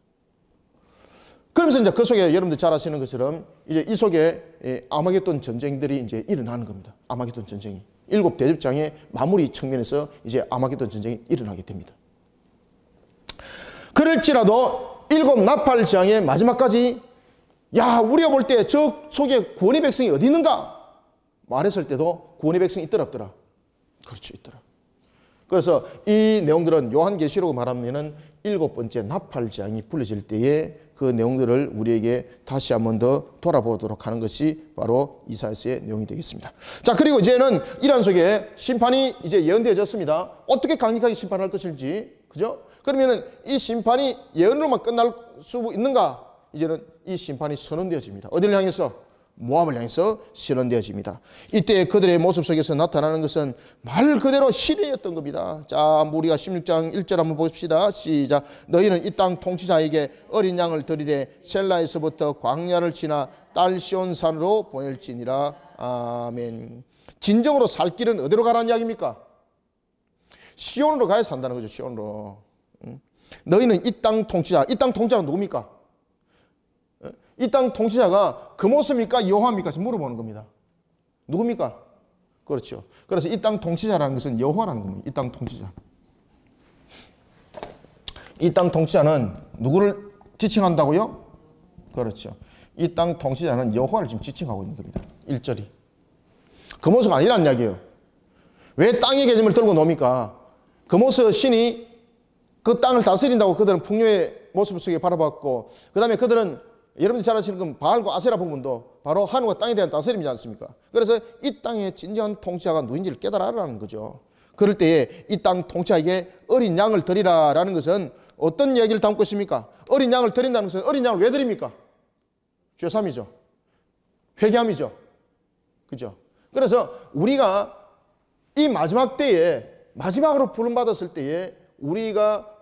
그러면서 이제 그 속에 여러분들 잘 아시는 것처럼 이제 이 속에 아마겟돈 전쟁들이 이제 일어나는 겁니다. 아마겟돈 전쟁이 7 대접장의 마무리 측면에서 이제 아마겟돈 전쟁이 일어나게 됩니다. 그럴지라도 7 나팔 재앙의 마지막까지 야 우리가 볼 때 저 속에 구원의 백성이 어디 있는가 말했을 때도 구원의 백성이 있더라 없더라? 그렇죠, 있더라. 그래서 이 내용들은 요한계시록 말하면은 7번째 나팔 재앙이 불려질 때에 그 내용들을 우리에게 다시 한 번 더 돌아보도록 하는 것이 바로 이사야서의 내용이 되겠습니다. 자, 그리고 이제는 이러한 속에 심판이 이제 예언되어졌습니다. 어떻게 강력하게 심판할 것인지, 그죠? 그러면은 이 심판이 예언으로만 끝날 수 있는가? 이제는 이 심판이 선언되어집니다. 어디를 향해서? 모압을 향해서 선언되어집니다. 이때 그들의 모습 속에서 나타나는 것은 말 그대로 시련이었던 겁니다. 자, 우리가 16장 1절 한번 보십시다. 시작. 너희는 이 땅 통치자에게 어린 양을 들이되 셀라에서부터 광야를 지나 딸 시온산으로 보낼지니라. 아멘. 진정으로 살 길은 어디로 가라는 이야기입니까? 시온으로 가야 산다는 거죠. 시온으로. 너희는 이 땅 통치자. 이 땅 통치자가 누굽니까? 이 땅 통치자가 그 모습입니까? 여호와입니까? 지금 물어보는 겁니다. 누굽니까? 그렇죠. 그래서 이 땅 통치자라는 것은 여호와라는 겁니다. 이 땅 통치자. 이 땅 통치자는 누구를 지칭한다고요? 그렇죠. 이 땅 통치자는 여호와를 지금 지칭하고 있는 겁니다. 1절이. 그 모습 아니라는 이야기예요. 왜 땅의 계짐을 들고 놉니까? 그 모습 신이 그 땅을 다스린다고 그들은 풍요의 모습 속에 바라봤고, 그 다음에 그들은 여러분들 잘 아시는 건 바알과 아세라 부분도 바로 하늘과 땅에 대한 다스림이지 않습니까? 그래서 이 땅의 진정한 통치자가 누군지를 깨달아라는 거죠. 그럴 때에 이 땅 통치자에게 어린 양을 드리라라는 것은 어떤 얘기를 담고 있습니까? 어린 양을 드린다는 것은 어린 양을 왜 드립니까? 죄삼이죠. 회개함이죠. 그죠? 그래서 우리가 이 마지막 때에 마지막으로 부름받았을 때에 우리가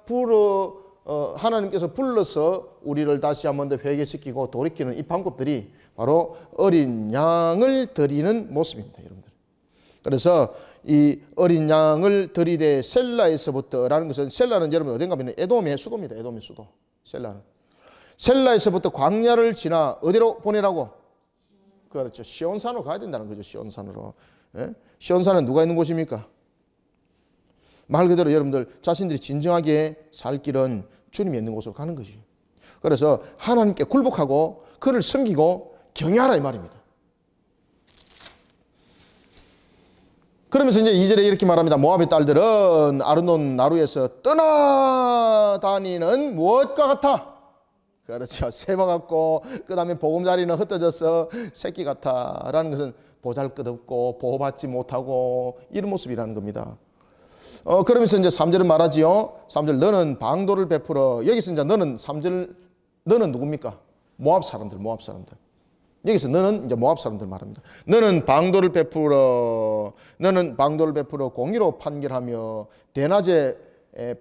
하나님께서 불러서 우리를 다시 한 번 더 회개시키고 돌이키는 이 방법들이 바로 어린 양을 드리는 모습입니다, 여러분들. 그래서 이 어린 양을 드리되 셀라에서부터라는 것은, 셀라는 여러분 어딘가 하면 에돔의 수도입니다. 에돔의 수도. 셀라는. 셀라에서부터 광야를 지나 어디로 보내라고? 그렇죠. 시온산으로 가야 된다는 거죠. 시온산으로. 예? 시온산은 누가 있는 곳입니까? 말 그대로 여러분들 자신들이 진정하게 살 길은 주님이 있는 곳으로 가는 거지. 그래서 하나님께 굴복하고 그를 섬기고 경외하라 이 말입니다. 그러면서 이제 2절에 이렇게 말합니다. 모압의 딸들은 아르논 나루에서 떠나다니는 무엇과 같아? 그렇죠. 세마 같고 그 다음에 보금자리는 흩어져서 새끼 같아 라는 것은 보잘것없고 보호받지 못하고 이런 모습이라는 겁니다. 그러면서 이제 3절은 말하지요. 3절 너는 방도를 베풀어. 여기서 이제 너는 3절 너는 누굽니까? 모압 사람들, 모압 사람들. 여기서 너는 이제 모압 사람들 말합니다. 너는 방도를 베풀어 공의로 판결하며 대낮에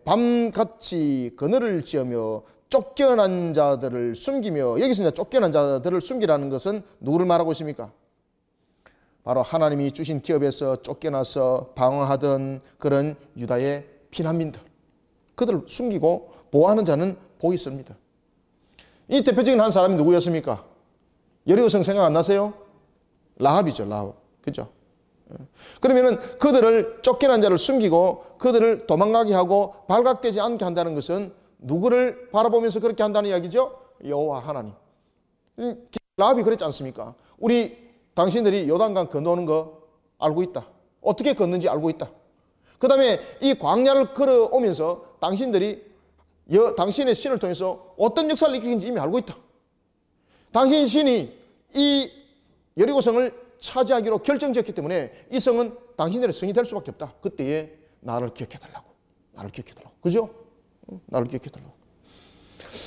밤같이 그늘을 지으며 쫓겨난 자들을 숨기며, 여기서 이제 쫓겨난 자들을 숨기라는 것은 누구를 말하고 있습니까? 바로 하나님이 주신 기업에서 쫓겨나서 방황하던 그런 유다의 피난민들, 그들을 숨기고 보호하는 자는 복이 있습니다. 이 대표적인 한 사람이 누구였습니까? 여리고성 생각 안 나세요? 라합이죠, 라합. 그죠? 그러면은 그들을 쫓겨난 자를 숨기고 그들을 도망가게 하고 발각되지 않게 한다는 것은 누구를 바라보면서 그렇게 한다는 이야기죠? 여호와 하나님. 라합이 그랬지 않습니까? 당신들이 요단강 건너오는 거 알고 있다. 어떻게 건는지 알고 있다. 그 다음에 이 광야를 걸어오면서 당신들의 신을 통해서 어떤 역사를 일으키는지 이미 알고 있다. 당신 신이 이 여리고성을 차지하기로 결정지었기 때문에 이 성은 당신들의 성이 될 수밖에 없다. 그때에 나를 기억해달라고. 나를 기억해달라고. 그죠? 나를 기억해달라고.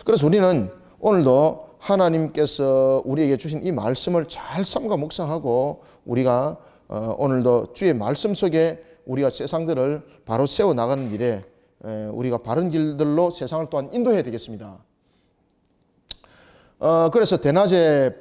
그래서 우리는 오늘도 하나님께서 우리에게 주신 이 말씀을 잘 삼가 묵상하고 우리가 오늘도 주의 말씀 속에 우리가 세상들을 바로 세워나가는 일에 우리가 바른 길들로 세상을 또한 인도해야 되겠습니다. 그래서 대낮에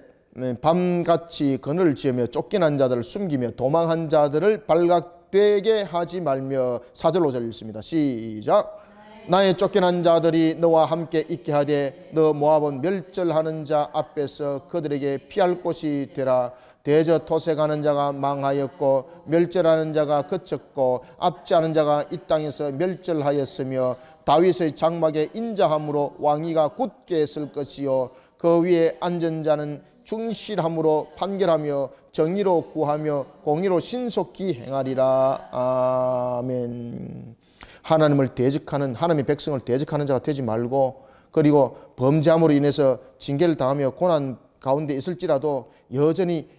밤같이 그늘을 지으며 쫓겨난 자들을 숨기며 도망한 자들을 발각되게 하지 말며 4절 5절 읽습니다. 시작. 나의 쫓겨난 자들이 너와 함께 있게 하되 너 모압은 멸절하는 자 앞에서 그들에게 피할 곳이 되라. 대저 토색하는 자가 망하였고 멸절하는 자가 그쳤고 압제하는 자가 이 땅에서 멸절하였으며 다윗의 장막에 인자함으로 왕위가 굳게 설 것이요 그 위에 앉은 자는 충실함으로 판결하며 정의로 구하며 공의로 신속히 행하리라. 아멘. 하나님의 백성을 대적하는 자가 되지 말고, 그리고 범죄함으로 인해서 징계를 당하며 고난 가운데 있을지라도 여전히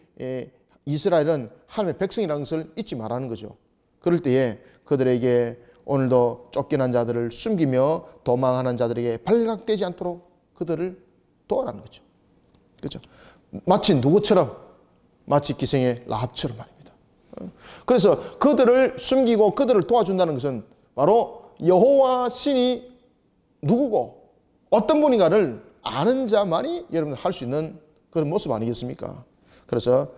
이스라엘은 하나님의 백성이라는 것을 잊지 말라는 거죠. 그럴 때에 그들에게 오늘도 쫓겨난 자들을 숨기며 도망하는 자들에게 발각되지 않도록 그들을 도와라는 거죠. 그렇죠? 마치 누구처럼? 마치 기생의 라합처럼 말입니다. 그래서 그들을 숨기고 그들을 도와준다는 것은 바로 여호와 신이 누구고 어떤 분인가를 아는 자만이 여러분들 할 수 있는 그런 모습 아니겠습니까? 그래서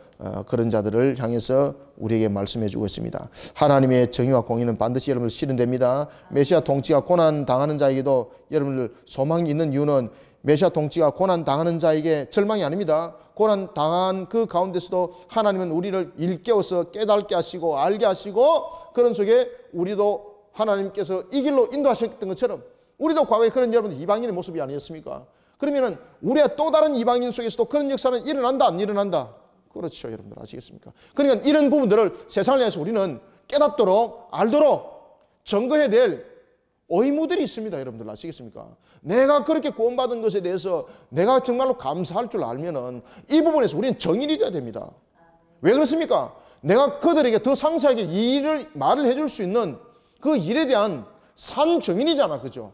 그런 자들을 향해서 우리에게 말씀해 주고 있습니다. 하나님의 정의와 공의는 반드시 여러분들 실현됩니다. 메시아 통치가 고난 당하는 자에게도 여러분들 소망이 있는 이유는 메시아 통치가 고난 당하는 자에게 절망이 아닙니다. 고난 당한 그 가운데서도 하나님은 우리를 일깨워서 깨닫게 하시고 알게 하시고 그런 속에 우리도 하나님께서 이 길로 인도하셨던 것처럼 우리도 과거에 그런 여러분들 이방인의 모습이 아니었습니까? 그러면은 우리가 또 다른 이방인 속에서도 그런 역사는 일어난다 안 일어난다? 그렇죠, 여러분들 아시겠습니까? 그러니까 이런 부분들을 세상을 향해서 우리는 깨닫도록 알도록 증거해야 될 의무들이 있습니다. 여러분들 아시겠습니까? 내가 그렇게 구원받은 것에 대해서 내가 정말로 감사할 줄 알면은 이 부분에서 우리는 정인이 되어야 됩니다. 왜 그렇습니까? 내가 그들에게 더 상세하게 이 일을 말을 해줄 수 있는 그 일에 대한 산 증인이잖아, 그죠?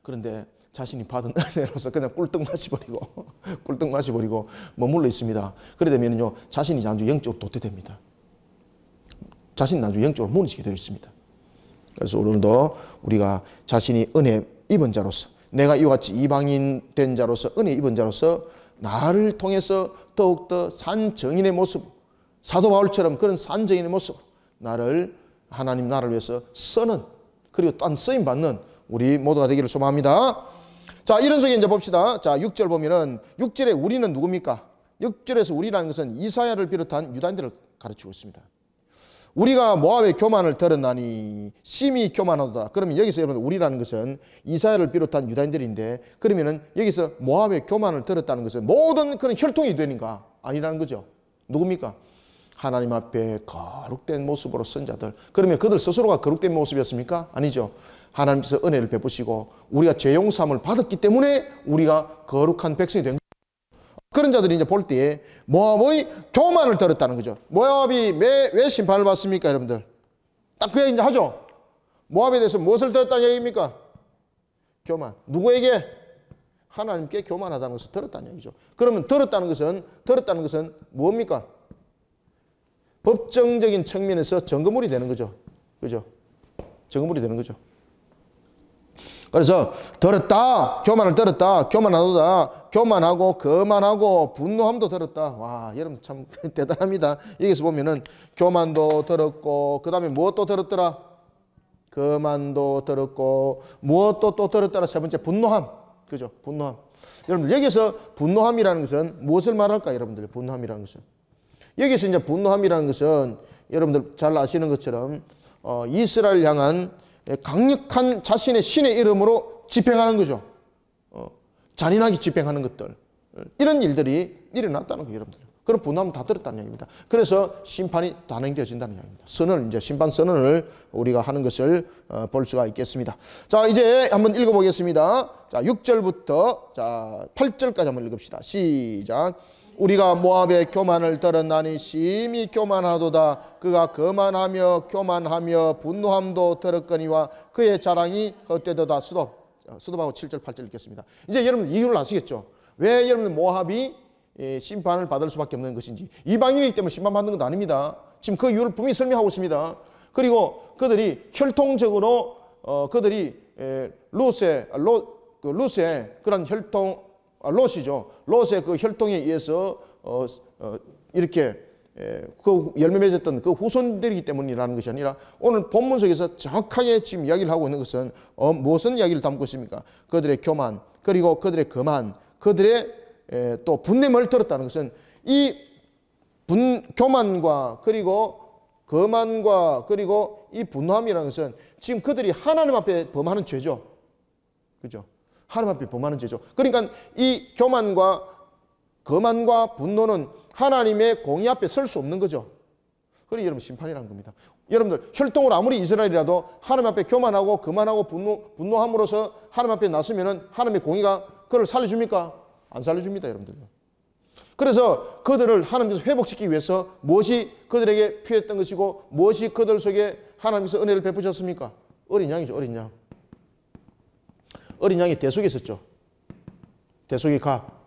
그런데 자신이 받은 은혜로서 그냥 꿀떡 마셔버리고 머물러 있습니다. 그래 되면요 자신이 나중에 영적으로 도태됩니다. 자신이 나중에 영적으로 무너지게 되어 있습니다. 그래서 오늘도 우리가 자신이 은혜 입은 자로서, 내가 이와 같이 이방인 된 자로서, 은혜 입은 자로서 나를 통해서 더욱더 산 증인의 모습, 사도 바울처럼 그런 산 증인의 모습, 하나님 나라를 위해서 쓰는, 그리고 또한 쓰임 받는 우리 모두가 되기를 소망합니다. 자, 이런 속에 이제 봅시다. 자, 6절 보면은 6절에 우리는 누굽니까? 6절에서 우리라는 것은 이사야를 비롯한 유다인들을 가르치고 있습니다. 우리가 모압의 교만을 들었나니 심히 교만하도다. 그러면 여기서 여러분 우리라는 것은 이사야를 비롯한 유다인들인데, 그러면은 여기서 모압의 교만을 들었다는 것은 모든 그런 혈통이 되는가? 아니라는 거죠. 누굽니까? 하나님 앞에 거룩된 모습으로 선 자들. 그러면 그들 스스로가 거룩된 모습이었습니까? 아니죠. 하나님께서 은혜를 베푸시고 우리가 죄 용서함을 받았기 때문에 우리가 거룩한 백성이 된 거죠. 그런 자들이 이제 볼 때에 모압의 교만을 들었다는 거죠. 모압이 왜 심판을 받습니까, 여러분들? 딱 그 얘기 이제 하죠. 모압에 대해서 무엇을 들었다는 얘기입니까? 교만. 누구에게? 하나님께 교만하다는 것을 들었다는 얘기죠. 그러면 들었다는 것은 뭡니까? 법정적인 측면에서 증거물이 되는 거죠. 그죠? 증거물이 되는 거죠. 그래서 들었다, 교만을 들었다, 교만하다, 교만하고 거만하고 분노함도 들었다. 와, 여러분 참 대단합니다. 여기서 보면은 교만도 들었고 그 다음에 무엇도 들었더라? 거만도 들었고 무엇도 또 들었더라? 세 번째 분노함. 그죠? 분노함. 여러분들 여기서 분노함이라는 것은 무엇을 말할까? 여러분들 분노함이라는 것은 여기서 이제 분노함이라는 것은 여러분들 잘 아시는 것처럼 이스라엘 향한 강력한 자신의 신의 이름으로 집행하는 거죠. 잔인하게 집행하는 것들. 이런 일들이 일어났다는 거예요, 여러분들. 그런 분노함을 다 들었다는 얘기입니다. 그래서 심판이 단행되어진다는 얘기입니다. 선언, 이제 심판 선언을 우리가 하는 것을 볼 수가 있겠습니다. 자, 이제 한번 읽어보겠습니다. 자, 6절부터 자 8절까지 한번 읽읍시다. 시작. 우리가 모압의 교만을 들었나니 심히 교만하도다. 그가 거만하며 교만하며 분노함도 들었거니와 그의 자랑이 헛되도다. 수도하고 7절 8절 읽겠습니다. 이제 여러분 이유를 아시겠죠? 왜 여러분 모압이 심판을 받을 수밖에 없는 것인지. 이방인이기 때문에 심판받는 건 아닙니다. 지금 그 이유를 분명히 설명하고 있습니다. 그리고 그들이 혈통적으로 그들이 루스의 그런 혈통 롯이죠. 롯의 그 혈통에 의해서 이렇게 그 열매 맺었던 그 후손들이기 때문이라는 것이 아니라 오늘 본문 속에서 정확하게 지금 이야기를 하고 있는 것은 무슨 이야기를 담고 있습니까? 그들의 교만, 그리고 그들의 거만, 그들의 또 분냄을 들었다는 것은 이 교만과 그리고 거만과 그리고 이 분노함이라는 것은 지금 그들이 하나님 앞에 범하는 죄죠. 그죠? 하나님 앞에 범하는 죄죠. 그러니까 이 교만과 거만과 분노는 하나님의 공의 앞에 설 수 없는 거죠. 그러니 여러분 심판이라는 겁니다. 여러분들 혈통으로 아무리 이스라엘이라도 하나님 앞에 교만하고 거만하고 분노함으로써 하나님 앞에 나서면은 하나님의 공의가 그를 살려줍니까? 안 살려줍니다, 여러분들. 그래서 그들을 하나님께서 회복시키기 위해서 무엇이 그들에게 필요했던 것이고 무엇이 그들 속에 하나님께서 은혜를 베푸셨습니까? 어린 양이죠, 어린 양. 어린 양이 대속에 있었죠. 대속의 값.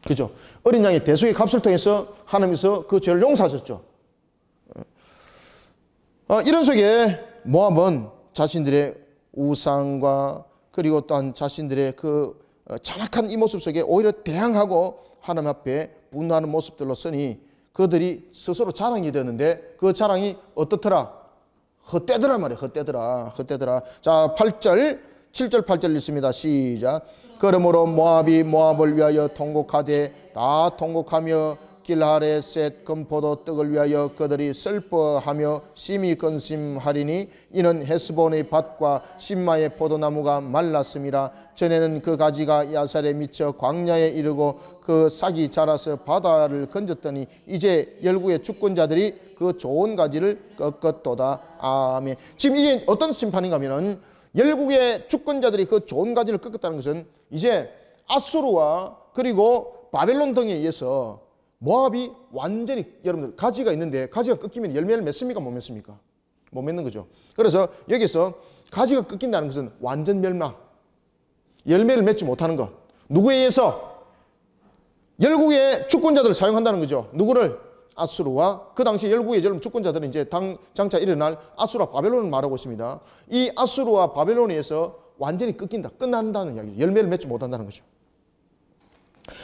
그죠? 어린 양이 대속의 값을 통해서 하나님께서 그 죄를 용서하셨죠. 이런 속에 모압은 자신들의 우상과 그리고 또한 자신들의 그 잔악한 이 모습 속에 오히려 대항하고 하나님 앞에 분노하는 모습들로 서니 그들이 스스로 자랑이 되었는데 그 자랑이 어떻더라? 헛되더라 말이에요. 헛되더라. 자, 8절, 7절, 8절 읽습니다. 시작. 그러므로 모압이 모압을 위하여 통곡하되 다 통곡하며 길하레셋 금포도 떡을 위하여 그들이 슬퍼하며 심히 근심하리니 이는 헤스본의 밭과 신마의 포도나무가 말랐음이라. 전에는 그 가지가 야살에 미쳐 광야에 이르고 그 싹이 자라서 바다를 건졌더니 이제 열국의 주권자들이 그 좋은 가지를 꺾었도다. 아멘. 지금 이게 어떤 심판인가 하면은 열국의 주권자들이 그 좋은 가지를 꺾었다는 것은 이제 아수르와 그리고 바벨론 등에 의해서 모압이 완전히 여러분들 가지가 있는데 가지가 꺾이면 열매를 맺습니까? 못 맺습니까? 못 맺는 거죠. 그래서 여기서 가지가 꺾인다는 것은 완전 멸망, 열매를 맺지 못하는 것. 누구에 의해서? 열국의 주권자들을 사용한다는 거죠. 누구를? 아수르와 그 당시 열국의 주권자들은 이제 장차 일어날 아수르와 바벨론을 말하고 있습니다. 이 아수르와 바벨론에 의해서 완전히 꺾인다, 끝난다는 이야기죠. 열매를 맺지 못한다는 거죠.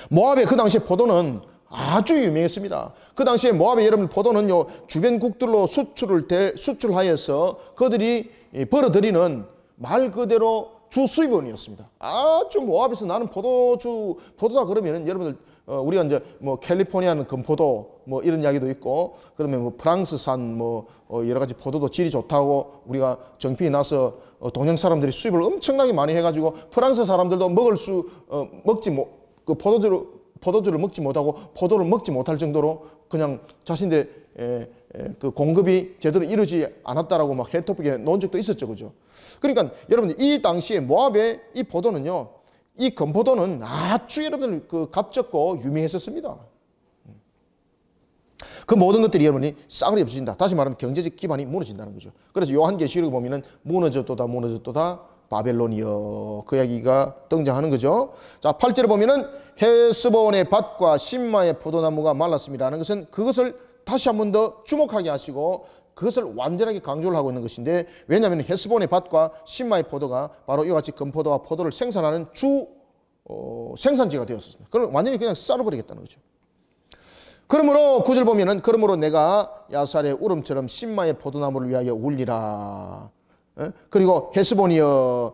모압의 그 당시의 포도는 아주 유명했습니다. 그 당시에 모압의 여러분 포도는요 주변국들로 수출하여서 그들이 벌어들이는 말 그대로 주수입원이었습니다. 아주 모압에서 나는 포도다 그러면은 여러분들 우리가 이제 뭐 캘리포니아는 금포도 뭐 이런 이야기도 있고 그다음에 뭐 프랑스산 뭐 여러 가지 포도도 질이 좋다고 우리가 정평이 나서 동양 사람들이 수입을 엄청나게 많이 해가지고 프랑스 사람들도 그 포도주를 먹지 못하고 포도를 먹지 못할 정도로 그냥 자신들의 그 공급이 제대로 이루지 않았다라고 막 해토픽에 놓은 적도 있었죠, 그죠? 그러니까 여러분들 이 당시에 모압의 이 포도는요, 이 금포도는 아주 여러분들 그 값졌고 유명했었습니다. 그 모든 것들이 여러분이 싸그리 없어진다. 다시 말하면 경제적 기반이 무너진다는 거죠. 그래서 요한계시록에 보면은 무너졌도다 바벨론이여. 그 이야기가 등장하는 거죠. 자, 8절에 보면은 헤스본의 밭과 심마의 포도나무가 말랐습니다라는 것은 그것을 다시 한 번 더 주목하게 하시고 그것을 완전하게 강조를 하고 있는 것인데, 왜냐하면 헤스본의 밭과 심마의 포도가 바로 이와 같이 금포도와 포도를 생산하는 주 생산지가 되었습니다. 그걸 완전히 그냥 썰어버리겠다는 거죠. 그러므로 9절 보면은 그러므로 내가 야살의 울음처럼 심마의 포도나무를 위하여 울리라. 그리고 헤스본이여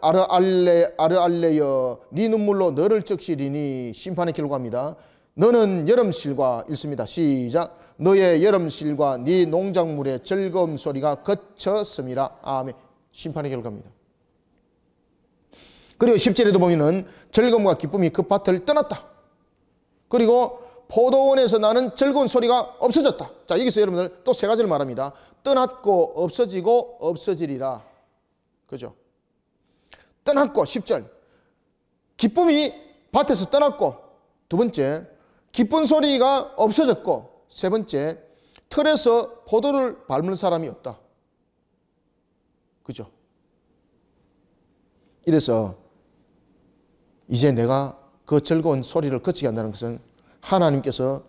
아르알레여 네 눈물로 너를 적시리니. 심판의 결과입니다. 너는 여름실과 읽습니다. 시작. 너의 여름실과 네 농작물의 즐거움 소리가 그쳤음이라. 아멘. 심판의 결과입니다. 그리고 10절에도 보면은 즐거움과 기쁨이 그 밭을 떠났다. 그리고 포도원에서 나는 즐거운 소리가 없어졌다. 자, 여기서 여러분들 또 세 가지를 말합니다. 떠났고 없어지고 없어지리라. 그죠? 떠났고 10절. 기쁨이 밭에서 떠났고, 두 번째 기쁜 소리가 없어졌고, 세 번째 틀에서 포도를 밟을 사람이 없다. 그죠? 이래서 이제 내가 그 즐거운 소리를 그치게 한다는 것은 하나님께서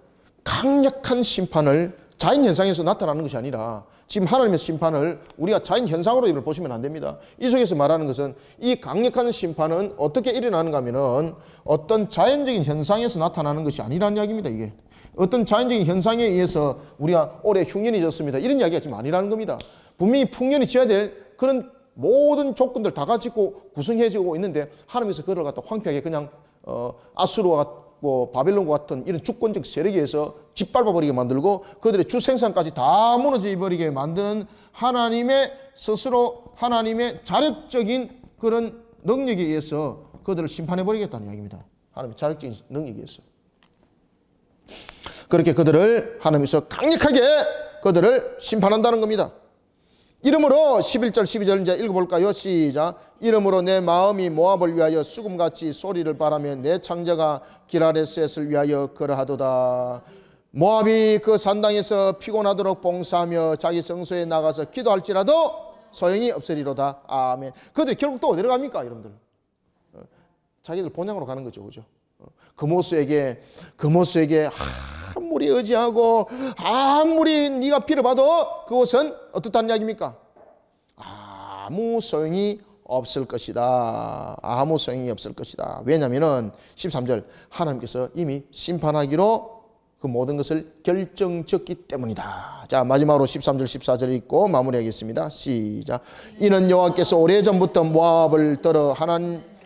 강력한 심판을 자연현상에서 나타나는 것이 아니라, 지금 하나님의 심판을 우리가 자연현상으로 이걸 보시면 안 됩니다. 이 속에서 말하는 것은 이 강력한 심판은 어떻게 일어나는가 하면은 어떤 자연적인 현상에서 나타나는 것이 아니라는 이야기입니다. 이게 어떤 자연적인 현상에 의해서 우리가 올해 흉년이 졌습니다, 이런 이야기가 지금 아니라는 겁니다. 분명히 풍년이 지어야 될 그런 모든 조건들 다 가지고 구성해지고 있는데, 하나님께서 그걸 갖다 황폐하게 그냥 아수르와 바벨론과 같은 이런 주권적 세력에 의해서 짓밟아버리게 만들고 그들의 주생산까지 다 무너져 버리게 만드는 하나님의 스스로 하나님의 자력적인 그런 능력에 의해서 그들을 심판해버리겠다는 이야기입니다. 하나님의 자력적인 능력에 의해서. 그렇게 그들을 하나님께서 강력하게 그들을 심판한다는 겁니다. 이러므로 11절 12절 이제 읽어볼까요? 시작. 이러므로 내 마음이 모압을 위하여 수금같이 소리를 바라며 내 창자가 기라레셋을 위하여 그러하도다. 모압이 그 산당에서 피곤하도록 봉사하며 자기 성소에 나가서 기도할지라도 소용이 없으리로다. 아멘. 그들이 결국 또 어디로 갑니까, 여러분들? 자기들 본향으로 가는 거죠, 그죠? 그모스에게 아무리 의지하고 아무리 네가 빌어봐도 그것은 어떻다는 이야기입니까? 아무 소용이 없을 것이다. 아무 소용이 없을 것이다. 왜냐하면 13절 하나님께서 이미 심판하기로 그 모든 것을 결정졌기 때문이다. 자, 마지막으로 13절 14절 읽고 마무리하겠습니다. 시작. 이는 여호와께서 오래전부터 모압을 떨어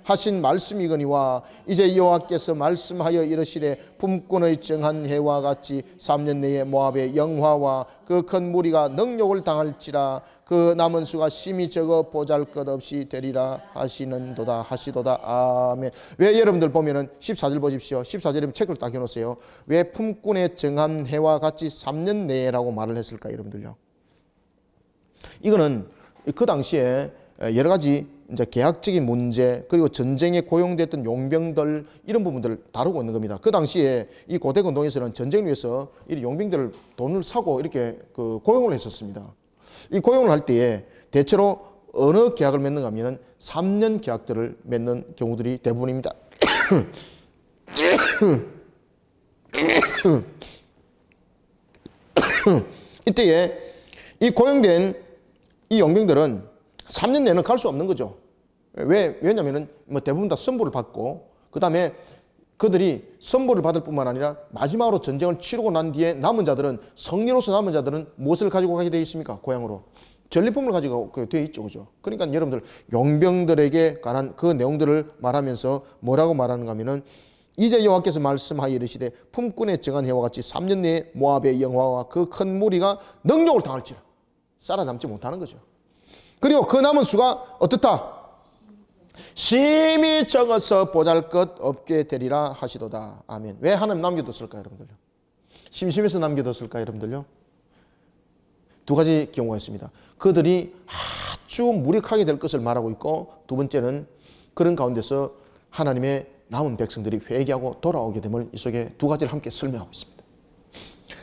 하신 말씀이거니와 이제 여호와께서 말씀하여 이르시되 품꾼의 정한 해와 같이 3년 내에 모압의 영화와 그 큰 무리가 능욕을 당할지라. 그 남은 수가 심히 적어 보잘것없이 되리라 하시도다. 아멘. 왜 여러분들 보면은 14절 보십시오. 14절이면 책을 딱 해놓으세요. 왜 품꾼의 정한 해와 같이 3년 내라고 말을 했을까, 여러분들요? 이거는 그 당시에 여러 가지 이제 계약적인 문제, 그리고 전쟁에 고용됐던 용병들, 이런 부분들을 다루고 있는 겁니다. 그 당시에 이 고대 근동에서는 전쟁을 위해서 이 용병들을 돈을 사고 이렇게 고용을 했었습니다. 이 고용을 할 때에 대체로 어느 계약을 맺는가 하면은 3년 계약들을 맺는 경우들이 대부분입니다. 이때에 이 고용된 이 용병들은 3년 내는 갈 수 없는 거죠. 왜냐하면 대부분 다 선보를 받고, 그 다음에 그들이 선보를 받을 뿐만 아니라 마지막으로 전쟁을 치르고 난 뒤에 남은 자들은, 성리로서 남은 자들은 무엇을 가지고 가게 되어 있습니까? 고향으로 전리품을 가지고 되어 있죠, 그죠? 그러니까 여러분들 용병들에게 관한 그 내용들을 말하면서 뭐라고 말하는가 하면은, 이제 여호와께서 말씀하여 이르시되 품꾼의 정한 해와 같이 3년 내에 모압의 영화와 그 큰 무리가 능욕을 당할지라. 살아남지 못하는 거죠. 그리고 그 남은 수가 어떻다? 심히 적어서 보잘것없게 되리라 하시도다. 아멘. 왜 하나님 남겨뒀을까요, 여러분들요? 심심해서 남겨뒀을까요, 여러분들요? 두 가지 경우가 있습니다. 그들이 아주 무력하게 될 것을 말하고 있고, 두 번째는 그런 가운데서 하나님의 남은 백성들이 회개하고 돌아오게 됨을 이 속에 두 가지를 함께 설명하고 있습니다.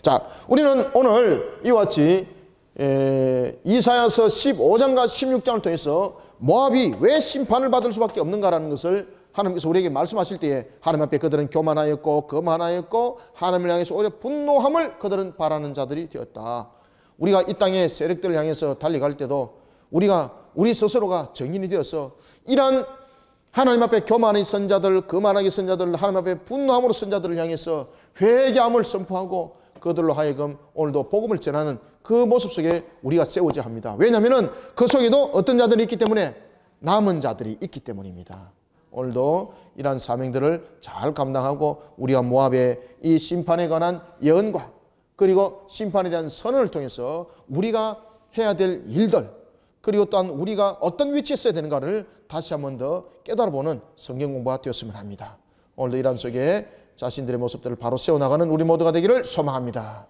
자, 우리는 오늘 이와 같이 이사야서 15장과 16장을 통해서 모압이 왜 심판을 받을 수밖에 없는가라는 것을 하나님께서 우리에게 말씀하실 때에 하나님 앞에 그들은 교만하였고 거만하였고 하나님을 향해서 오히려 분노함을 그들은 바라는 자들이 되었다. 우리가 이 땅의 세력들을 향해서 달려갈 때도 우리 스스로가 정인이 되어서 이러한 하나님 앞에 교만의 선자들, 거만하게 선자들, 하나님 앞에 분노함으로 선자들을 향해서 회개함을 선포하고 그들로 하여금 오늘도 복음을 전하는 그 모습 속에 우리가 세워져야 합니다. 왜냐하면 그 속에도 어떤 자들이 있기 때문에 남은 자들이 있기 때문입니다. 오늘도 이러한 사명들을 잘 감당하고 우리가 모압의 이 심판에 관한 예언과 그리고 심판에 대한 선언을 통해서 우리가 해야 될 일들 그리고 또한 우리가 어떤 위치에 서야 되는가를 다시 한 번 더 깨달아보는 성경 공부가 되었으면 합니다. 오늘도 이러한 속에 자신들의 모습들을 바로 세워나가는 우리 모두가 되기를 소망합니다.